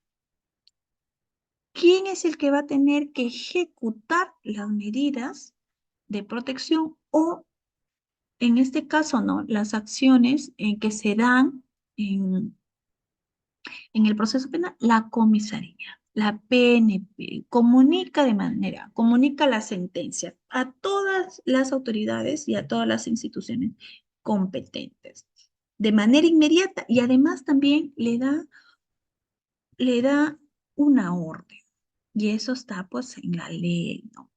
Speaker 1: ¿Quién es el que va a tener que ejecutar las medidas de protección o, en este caso, no, las acciones que se dan en el proceso penal? La comisaría, la PNP, comunica la sentencia a todas las autoridades y a todas las instituciones competentes de manera inmediata y además también le da una orden. Y eso está pues en la ley, ¿no?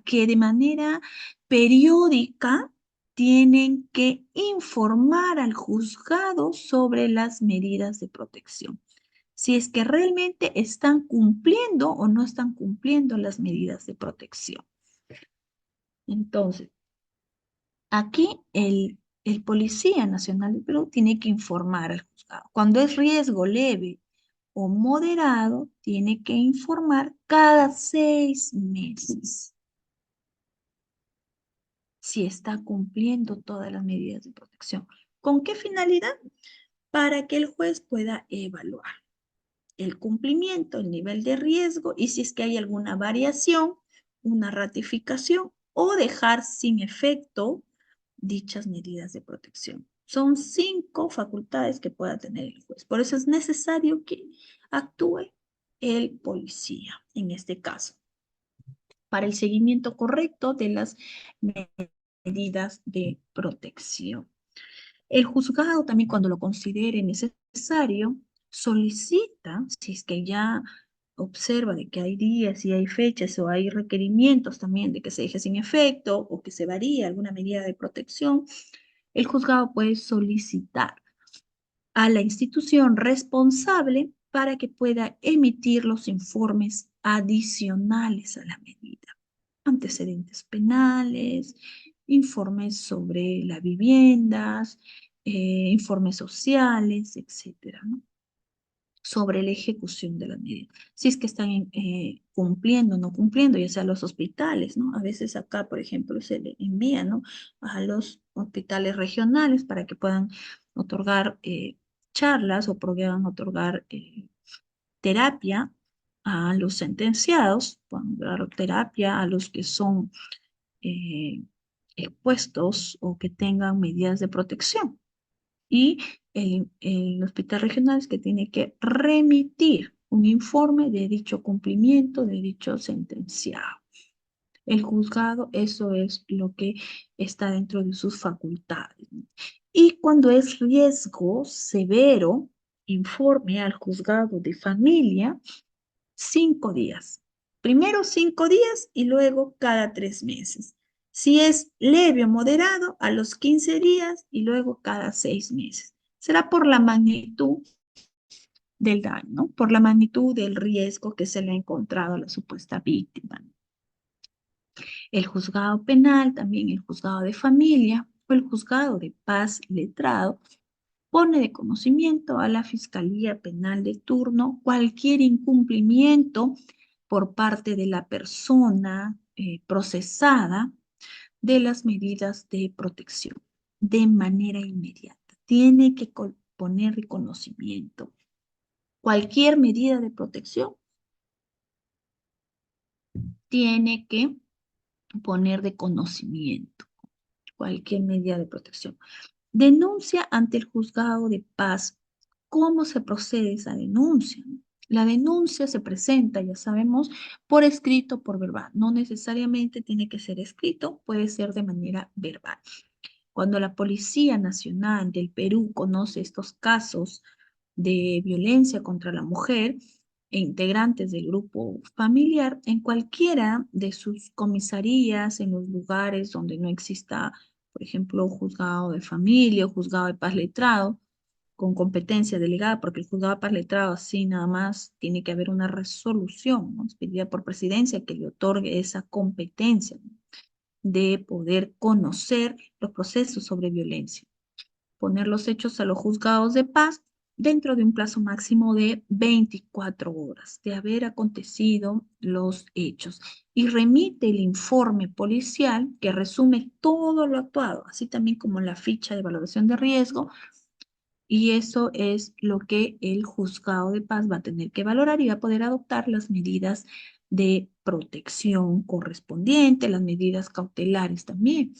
Speaker 1: Que de manera periódica tienen que informar al juzgado sobre las medidas de protección, si es que realmente están cumpliendo o no están cumpliendo las medidas de protección. Entonces, aquí el Policía Nacional del Perú tiene que informar al juzgado. Cuando es riesgo leve o moderado, tiene que informar cada 6 meses si está cumpliendo todas las medidas de protección. ¿Con qué finalidad? Para que el juez pueda evaluar el cumplimiento, el nivel de riesgo y si es que hay alguna variación, una ratificación o dejar sin efecto dichas medidas de protección. Son 5 facultades que pueda tener el juez. Por eso es necesario que actúe el policía en este caso para el seguimiento correcto de las medidas de protección. El juzgado también cuando lo considere necesario solicita, si es que ya observa de que hay días y hay fechas o hay requerimientos también de que se deje sin efecto o que se varíe alguna medida de protección, el juzgado puede solicitar a la institución responsable para que pueda emitir los informes adicionales a la medida. Antecedentes penales, informes sobre las viviendas, informes sociales, etcétera, ¿no? Sobre la ejecución de las medidas. Si es que están cumpliendo o no cumpliendo, ya sea los hospitales, ¿no? A veces acá, por ejemplo, se le envía, ¿no? A los hospitales regionales para que puedan otorgar charlas o puedan otorgar terapia a los sentenciados, puedan dar terapia a los que son eh, expuestos o que tengan medidas de protección. y el hospital regional es que tiene que remitir un informe de dicho cumplimiento, de dicho sentenciado. El juzgado, eso es lo que está dentro de sus facultades. Y cuando es riesgo severo, informe al juzgado de familia 5 días. Primero 5 días y luego cada 3 meses. Si es leve o moderado, a los 15 días y luego cada 6 meses. Será por la magnitud del daño, ¿no? Por la magnitud del riesgo que se le ha encontrado a la supuesta víctima. El juzgado penal, también el juzgado de familia o el juzgado de paz letrado pone de conocimiento a la Fiscalía Penal de turno cualquier incumplimiento por parte de la persona procesada de las medidas de protección de manera inmediata. Tiene que poner de conocimiento cualquier medida de protección, tiene que poner de conocimiento cualquier medida de protección. Denuncia ante el juzgado de paz. ¿Cómo se procede esa denuncia? La denuncia se presenta, ya sabemos, por escrito, por verbal. No necesariamente tiene que ser escrito, puede ser de manera verbal. Cuando la Policía Nacional del Perú conoce estos casos de violencia contra la mujer e integrantes del grupo familiar, en cualquiera de sus comisarías, en los lugares donde no exista, por ejemplo, juzgado de familia o juzgado de paz letrado, con competencia delegada, porque el juzgado de paz letrado así nada más tiene que haber una resolución, ¿no? Es pedida por presidencia que le otorgue esa competencia, ¿no? De poder conocer los procesos sobre violencia, poner los hechos a los juzgados de paz dentro de un plazo máximo de 24 horas de haber acontecido los hechos y remite el informe policial que resume todo lo actuado, así también como la ficha de valoración de riesgo, y eso es lo que el juzgado de paz va a tener que valorar y va a poder adoptar las medidas de protección correspondientes, las medidas cautelares también.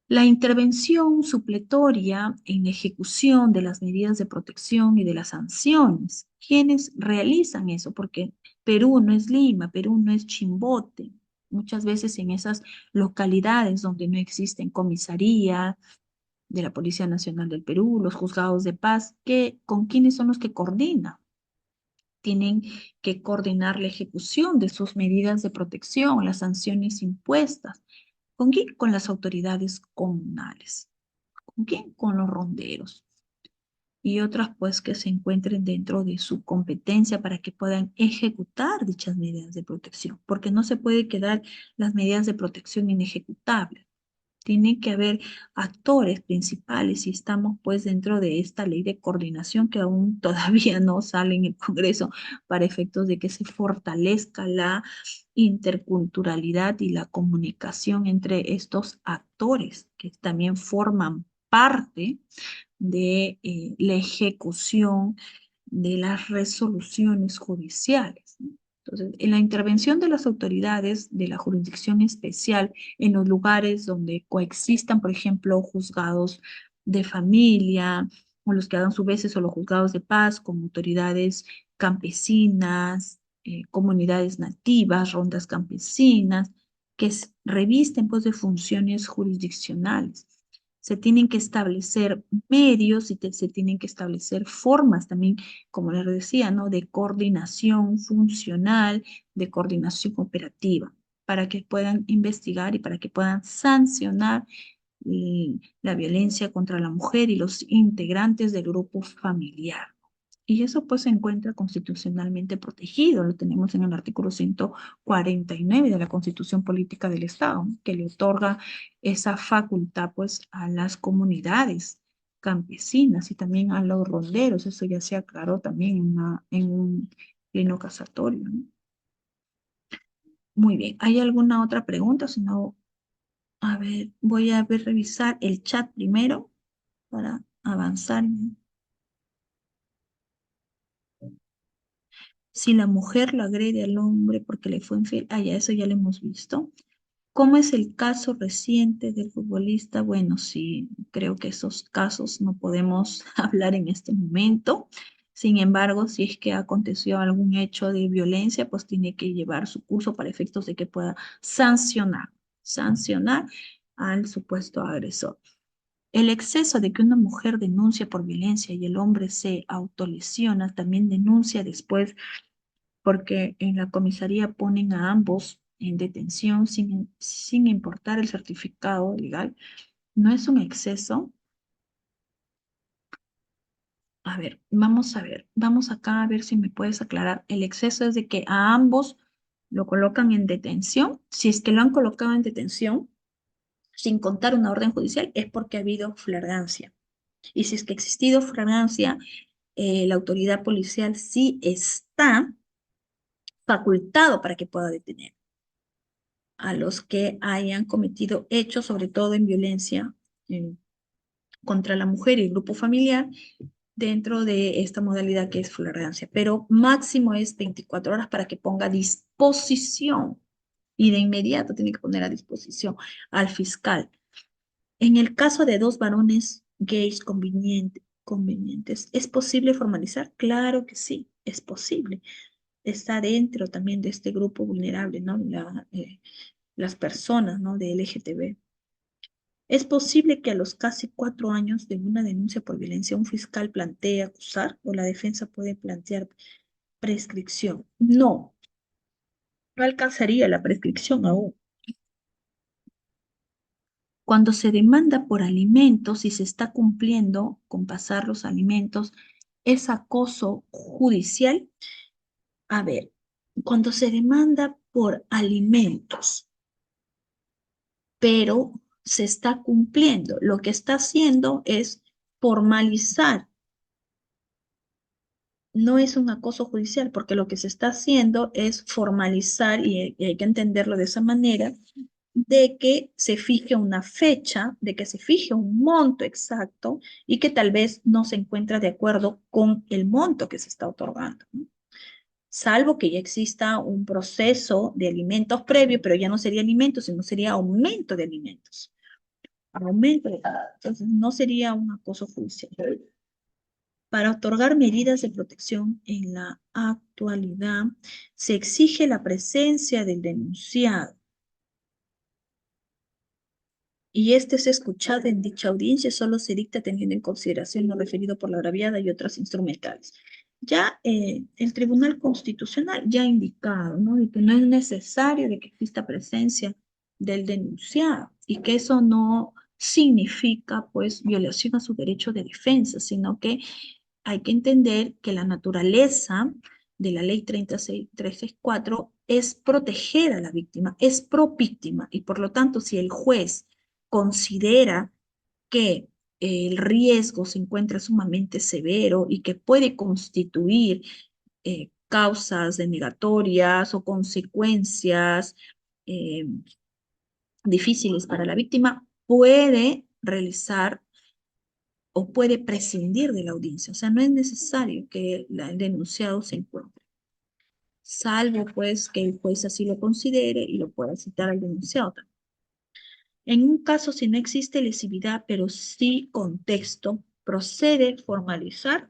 Speaker 1: La intervención supletoria en ejecución de las medidas de protección y de las sanciones. ¿Quiénes realizan eso? Porque Perú no es Lima, Perú no es Chimbote. Muchas veces en esas localidades donde no existen comisaría de la Policía Nacional del Perú, los juzgados de paz, ¿con quiénes son los que coordinan? Tienen que coordinar la ejecución de sus medidas de protección, las sanciones impuestas. ¿Con quién? Con las autoridades comunales. ¿Con quién? Con los ronderos. Y otras pues que se encuentren dentro de su competencia para que puedan ejecutar dichas medidas de protección, porque no se puede quedar las medidas de protección inejecutables. Tiene que haber actores principales y estamos pues dentro de esta ley de coordinación que aún todavía no sale en el Congreso para efectos de que se fortalezca la interculturalidad y la comunicación entre estos actores que también forman parte de la ejecución de las resoluciones judiciales, ¿no? Entonces, en la intervención de las autoridades de la jurisdicción especial en los lugares donde coexistan, por ejemplo, juzgados de familia, o los que hagan su veces, o los juzgados de paz, con autoridades campesinas, comunidades nativas, rondas campesinas, que revisten pues de funciones jurisdiccionales. Se tienen que establecer medios y se tienen que establecer formas también, como les decía, ¿no? De coordinación funcional, de coordinación operativa, para que puedan investigar y para que puedan sancionar la violencia contra la mujer y los integrantes del grupo familiar. Y eso pues se encuentra constitucionalmente protegido, lo tenemos en el artículo 149 de la Constitución Política del Estado, ¿no? Que le otorga esa facultad pues a las comunidades campesinas y también a los ronderos. Eso ya se aclaró también en un pleno casatorio, ¿no? Muy bien, ¿hay alguna otra pregunta? Si no, a ver, voy a revisar el chat primero para avanzar. Si la mujer lo agrede al hombre porque le fue infiel, ya eso ya lo hemos visto. ¿Cómo es el caso reciente del futbolista? Bueno, sí, creo que esos casos no podemos hablar en este momento. Sin embargo, si es que aconteció algún hecho de violencia, pues tiene que llevar su curso para efectos de que pueda sancionar al supuesto agresor. El exceso de que una mujer denuncia por violencia y el hombre se autolesiona, también denuncia después porque en la comisaría ponen a ambos en detención sin importar el certificado legal. ¿No es un exceso? A ver, vamos acá a ver si me puedes aclarar. El exceso es de que a ambos lo colocan en detención. Si es que lo han colocado en detención sin contar una orden judicial, es porque ha habido flagrancia. Y si es que ha existido flagrancia, la autoridad policial sí está facultado para que pueda detener a los que hayan cometido hechos, sobre todo en violencia eh, contra la mujer y el grupo familiar, dentro de esta modalidad que es flagrancia. Pero máximo es 24 horas para que ponga a disposición y de inmediato tiene que poner a disposición al fiscal. En el caso de dos varones gays convenientes, ¿es posible formalizar? Claro que sí, es posible. Está dentro también de este grupo vulnerable, ¿no? Las personas, ¿no? De LGTB. ¿Es posible que a los casi 4 años de una denuncia por violencia un fiscal plantee acusar o la defensa puede plantear prescripción? No, no alcanzaría la prescripción aún. Cuando se demanda por alimentos y se está cumpliendo con pasar los alimentos, ¿es acoso judicial? A ver, cuando se demanda por alimentos, pero se está cumpliendo, lo que está haciendo es formalizar. No es un acoso judicial, porque lo que se está haciendo es formalizar, y hay que entenderlo de esa manera, de que se fije una fecha, de que se fije un monto exacto y que tal vez no se encuentra de acuerdo con el monto que se está otorgando, ¿no? Salvo que ya exista un proceso de alimentos previo, pero ya no sería alimentos, sino sería aumento de alimentos. Aumento de... Entonces, no sería un acoso judicial. Para otorgar medidas de protección en la actualidad, se exige la presencia del denunciado y este es escuchado en dicha audiencia, solo se dicta teniendo en consideración lo referido por la agraviada y otras instrumentales. Ya el Tribunal Constitucional ya ha indicado, ¿no? De que no es necesario de que exista presencia del denunciado y que eso no significa pues violación a su derecho de defensa, sino que hay que entender que la naturaleza de la ley 36364 es proteger a la víctima, es pro víctima, y por lo tanto, si el juez considera que el riesgo se encuentra sumamente severo y que puede constituir causas denegatorias o consecuencias eh, difíciles para la víctima, puede realizar o puede prescindir de la audiencia. O sea, no es necesario que el denunciado se encuentre, salvo pues que el juez así lo considere y lo pueda citar al denunciado también. En un caso, si no existe lesividad, pero sí contexto, procede formalizar.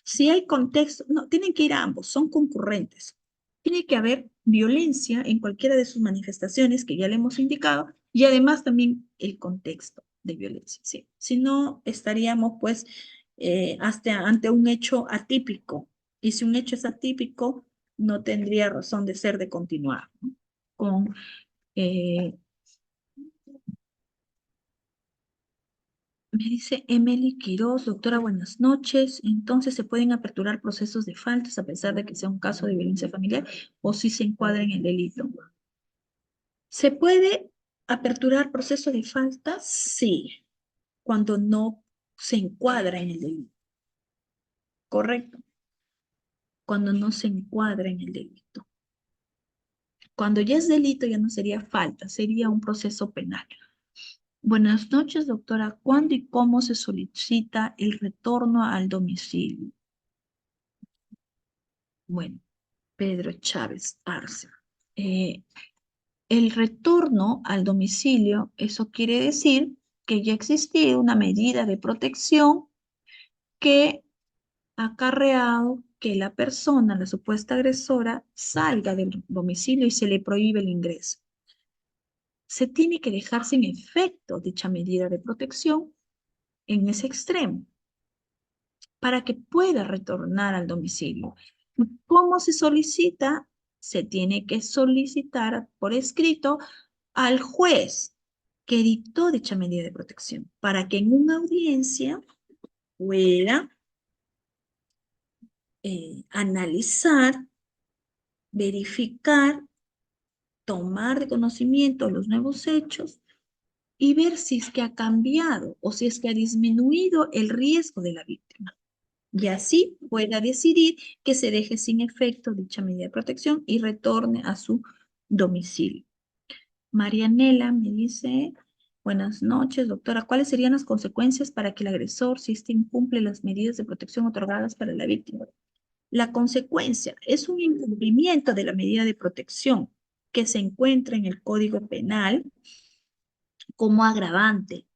Speaker 1: Si hay contexto, no, tienen que ir a ambos, son concurrentes. Tiene que haber violencia en cualquiera de sus manifestaciones, que ya le hemos indicado, y además también el contexto de violencia, ¿sí? Si no, estaríamos pues hasta ante un hecho atípico, y si un hecho es atípico, no tendría razón de ser de continuar, ¿no? Con eh, Me dice Emily Quiroz, doctora, buenas noches. Entonces, ¿se pueden aperturar procesos de faltas a pesar de que sea un caso de violencia familiar o si se encuadra en el delito? ¿Se puede aperturar proceso de faltas? Sí, cuando no se encuadra en el delito, correcto. Cuando no se encuadra en el delito. Cuando ya es delito ya no sería falta, sería un proceso penal. Buenas noches, doctora. ¿Cuándo y cómo se solicita el retorno al domicilio? Bueno. Pedro Chávez Arce. Eh, El retorno al domicilio, eso quiere decir que ya existía una medida de protección que ha acarreado que la persona, la supuesta agresora, salga del domicilio y se le prohíbe el ingreso. Se tiene que dejar sin efecto dicha medida de protección en ese extremo para que pueda retornar al domicilio. ¿Cómo se solicita? Se tiene que solicitar por escrito al juez que dictó dicha medida de protección para que en una audiencia pueda analizar, verificar, tomar de conocimiento los nuevos hechos y ver si es que ha cambiado o si es que ha disminuido el riesgo de la víctima. Y así pueda decidir que se deje sin efecto dicha medida de protección y retorne a su domicilio. Marianela me dice, buenas noches, doctora. ¿Cuáles serían las consecuencias para que el agresor, si éste incumple las medidas de protección otorgadas para la víctima? La consecuencia es un incumplimiento de la medida de protección que se encuentra en el Código Penal como agravante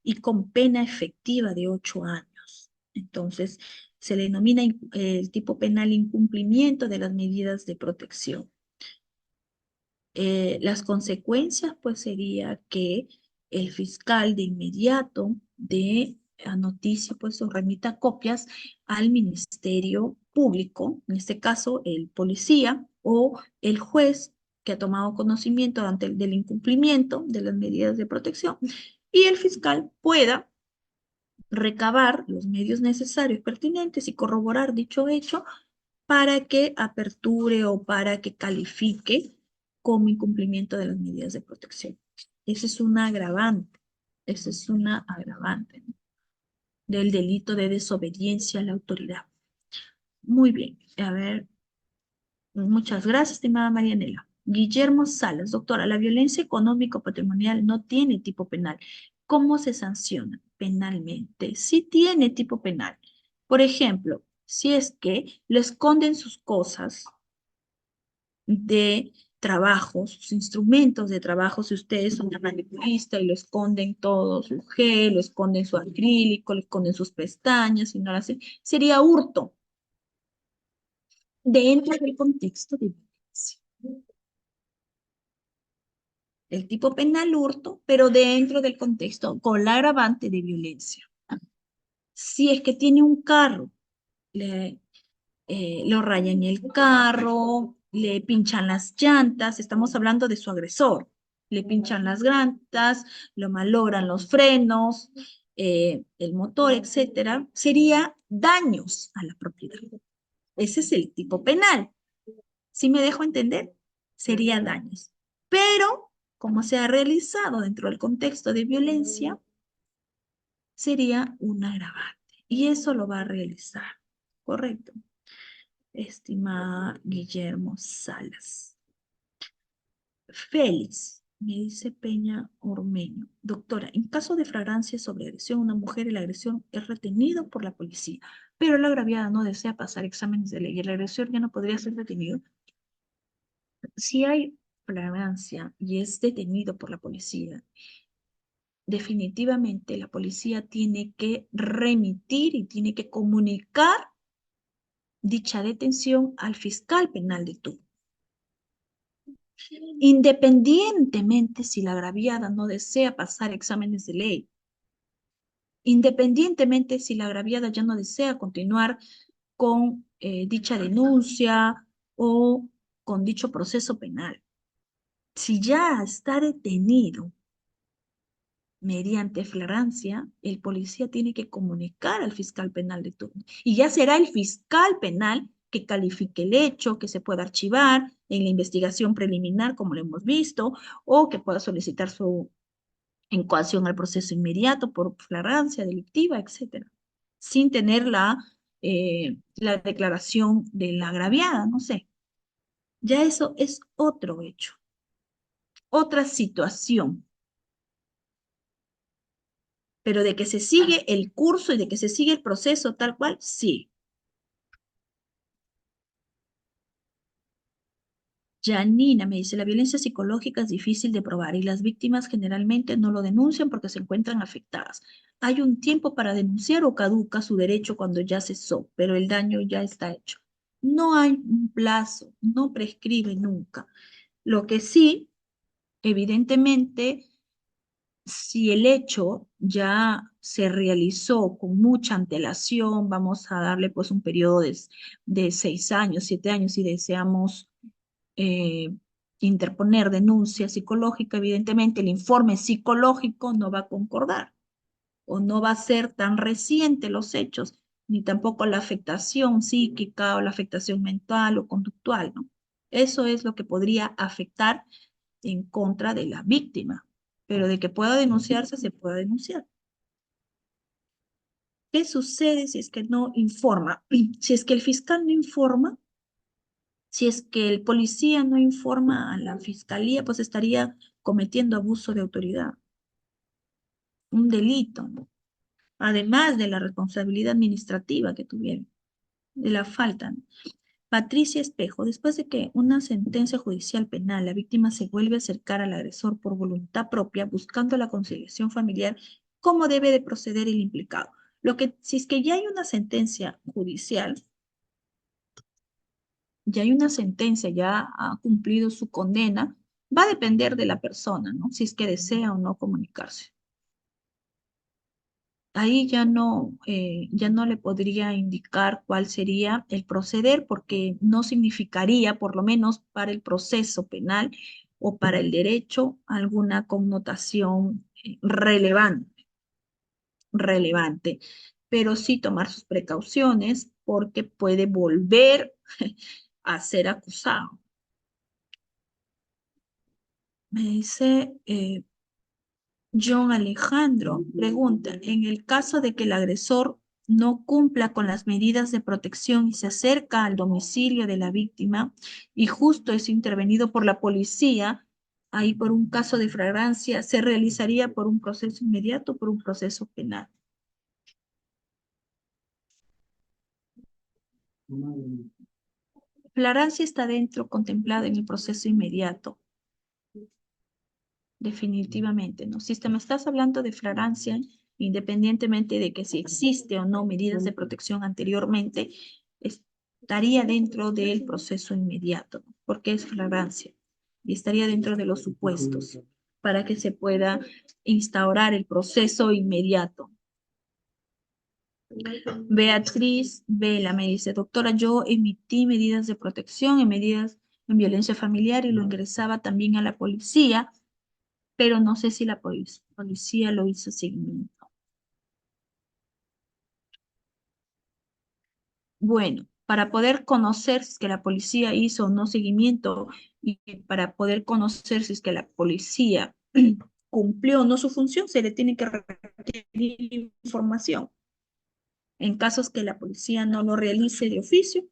Speaker 1: y con pena efectiva de 8 años. Entonces, se le denomina el tipo penal incumplimiento de las medidas de protección. Las consecuencias, pues, sería que el fiscal de inmediato de a noticia, pues, o remita copias al Ministerio Público, en este caso, el policía o el juez que ha tomado conocimiento del incumplimiento de las medidas de protección, y el fiscal pueda recabar los medios necesarios pertinentes y corroborar dicho hecho para que aperture o para que califique como incumplimiento de las medidas de protección. Ese es un agravante, ese es una agravante, ¿no?, del delito de desobediencia a la autoridad. Muy bien, a ver, muchas gracias, estimada Marianela. Guillermo Salas, doctora, la violencia económico-patrimonial no tiene tipo penal. ¿Cómo se sanciona penalmente? Sí tiene tipo penal. Por ejemplo, si es que le esconden sus cosas de trabajo, sus instrumentos de trabajo, si ustedes son una manicurista y lo esconden todo, su gel, lo esconden su acrílico, le esconden sus pestañas y no lo hacen, sería hurto dentro del contexto de violencia. El tipo penal hurto, pero dentro del contexto con la agravante de violencia. Si es que tiene un carro, lo rayan el carro, le pinchan las llantas, estamos hablando de su agresor, le pinchan las llantas, lo malogran los frenos, el motor, etcétera, sería daños a la propiedad. Ese es el tipo penal. ¿Sí me dejo entender? Sería daños. Pero, como se ha realizado dentro del contexto de violencia, sería un agravante. Y eso lo va a realizar. ¿Correcto? Estimada Guillermo Salas. Félix, me dice Peña Ormeño. Doctora, en caso de flagrancia sobre agresión a una mujer, la agresión es retenido por la policía, pero la agraviada no desea pasar exámenes de ley y el agresor ya no podría ser detenido. Si hay flagrancia y es detenido por la policía, definitivamente la policía tiene que remitir y tiene que comunicar dicha detención al fiscal penal de turno. Independientemente si la agraviada no desea pasar exámenes de ley, independientemente si la agraviada ya no desea continuar con dicha denuncia o con dicho proceso penal, si ya está detenido mediante flagrancia, el policía tiene que comunicar al fiscal penal de turno. Y ya será el fiscal penal que califique el hecho, que se pueda archivar en la investigación preliminar, como lo hemos visto, o que pueda solicitar su incoación al proceso inmediato por flagrancia delictiva, etcétera, sin tener la declaración de la agraviada, no sé. Ya eso es otro hecho, otra situación. Pero de que se sigue el curso y de que se sigue el proceso tal cual, sí. Janina me dice, la violencia psicológica es difícil de probar y las víctimas generalmente no lo denuncian porque se encuentran afectadas. Hay un tiempo para denunciar o caduca su derecho cuando ya cesó, pero el daño ya está hecho. No hay un plazo, no prescribe nunca. Lo que sí, evidentemente, si el hecho ya se realizó con mucha antelación, vamos a darle pues un periodo de 6 años, 7 años, si deseamos eh, interponer denuncia psicológica, evidentemente el informe psicológico no va a concordar o no va a ser tan reciente los hechos, ni tampoco la afectación psíquica o la afectación mental o conductual, ¿no? Eso es lo que podría afectar en contra de la víctima, pero de que pueda denunciarse, se puede denunciar. ¿Qué sucede si es que no informa? Si es que el fiscal no informa, si es que el policía no informa a la fiscalía, pues estaría cometiendo abuso de autoridad, un delito, ¿no? Además de la responsabilidad administrativa que tuvieron, de la falta, ¿no? Patricia Espejo, después de que una sentencia judicial penal, la víctima se vuelve a acercar al agresor por voluntad propia, buscando la conciliación familiar, ¿cómo debe de proceder el implicado? Si es que ya hay una sentencia judicial, ya hay una sentencia, ya ha cumplido su condena, va a depender de la persona, ¿no? Si es que desea o no comunicarse. Ahí ya no le podría indicar cuál sería el proceder porque no significaría, por lo menos para el proceso penal o para el derecho, alguna connotación relevante, pero sí tomar sus precauciones porque puede volver a ser acusado. Me dice John Alejandro, pregunta, en el caso de que el agresor no cumpla con las medidas de protección y se acerca al domicilio de la víctima y justo es intervenido por la policía, ahí por un caso de flagrancia, ¿se realizaría por un proceso inmediato o por un proceso penal? Flagrancia está dentro, contemplado en el proceso inmediato. Definitivamente, ¿no? Si me estás hablando de flagrancia, independientemente de que si existe o no medidas de protección anteriormente, estaría dentro del proceso inmediato, ¿no? Porque es flagrancia y estaría dentro de los supuestos para que se pueda instaurar el proceso inmediato. Beatriz Vela me dice, doctora, yo emití medidas de protección en medidas en violencia familiar y lo ingresaba también a la policía, pero no sé si la policía lo hizo seguimiento. Bueno, para poder conocer si es que la policía hizo o no seguimiento y para poder conocer si es que la policía cumplió o no su función, se le tiene que requerir información. En casos que la policía no lo realice de oficio,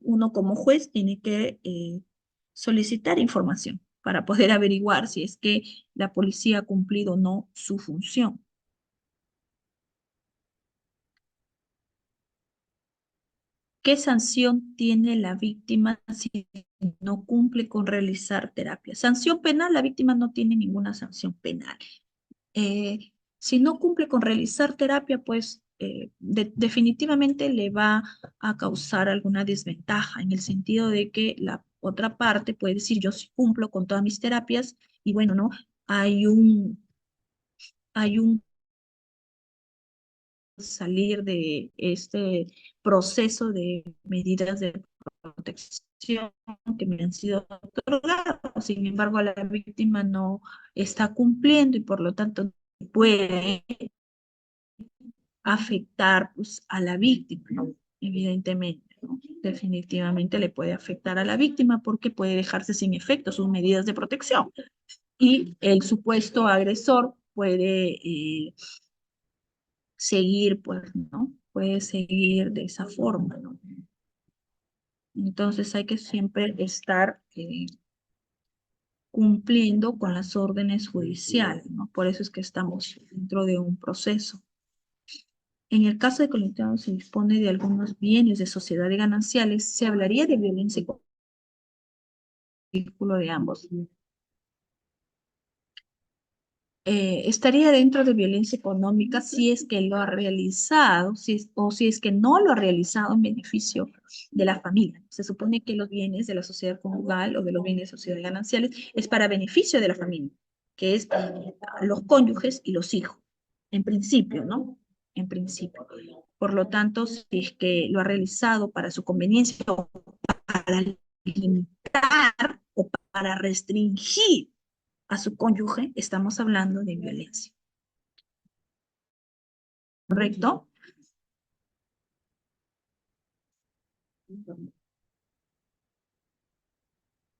Speaker 1: uno como juez tiene que solicitar información para poder averiguar si es que la policía ha cumplido o no su función. ¿Qué sanción tiene la víctima si no cumple con realizar terapia? Sanción penal, la víctima no tiene ninguna sanción penal. Si no cumple con realizar terapia, pues definitivamente le va a causar alguna desventaja en el sentido de que la otra parte puede decir, yo sí cumplo con todas mis terapias y bueno, ¿no? Hay un salir de este proceso de medidas de protección que me han sido otorgadas. Sin embargo, la víctima no está cumpliendo y por lo tanto puede afectar pues, a la víctima, ¿no? Evidentemente, ¿no? Definitivamente le puede afectar a la víctima porque puede dejarse sin efecto sus medidas de protección y el supuesto agresor puede seguir, pues, ¿no? Puede seguir de esa forma, ¿no? Entonces hay que siempre estar cumpliendo con las órdenes judiciales, ¿no? Por eso es que estamos dentro de un proceso. En el caso de que el imputado se dispone de algunos bienes de sociedad de gananciales, se hablaría de violencia vínculo de ambos. Estaría dentro de violencia económica si es que lo ha realizado, o si es que no lo ha realizado en beneficio de la familia. Se supone que los bienes de la sociedad conjugal o de los bienes de sociedad gananciales es para beneficio de la familia, que es los cónyuges y los hijos, en principio, ¿no? En principio. Por lo tanto, si es que lo ha realizado para su conveniencia o para limitar o para restringir a su cónyuge, estamos hablando de violencia. ¿Correcto?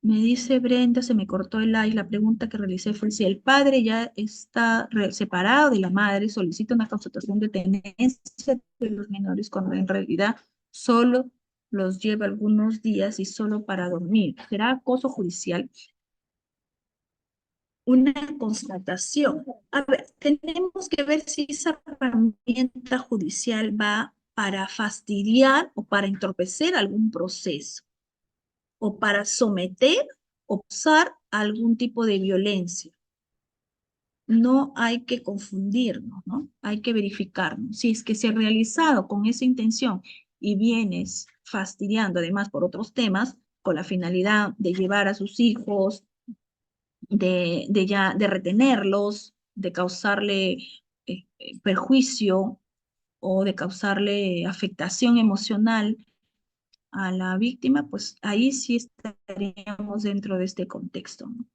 Speaker 1: Me dice Brenda, se me cortó el like. La pregunta que realicé fue si el padre ya está separado de la madre, solicita una consultación de tenencia de los menores cuando en realidad solo los lleva algunos días y solo para dormir. ¿Será acoso judicial? Una constatación. A ver, tenemos que ver si esa herramienta judicial va para fastidiar o para entorpecer algún proceso, o para someter o usar algún tipo de violencia. No hay que confundirnos, ¿no? Hay que verificarnos. Si es que se ha realizado con esa intención y vienes fastidiando además por otros temas, con la finalidad de llevar a sus hijos, de retenerlos, de causarle perjuicio o de causarle afectación emocional a la víctima, pues ahí sí estaríamos dentro de este contexto, ¿no?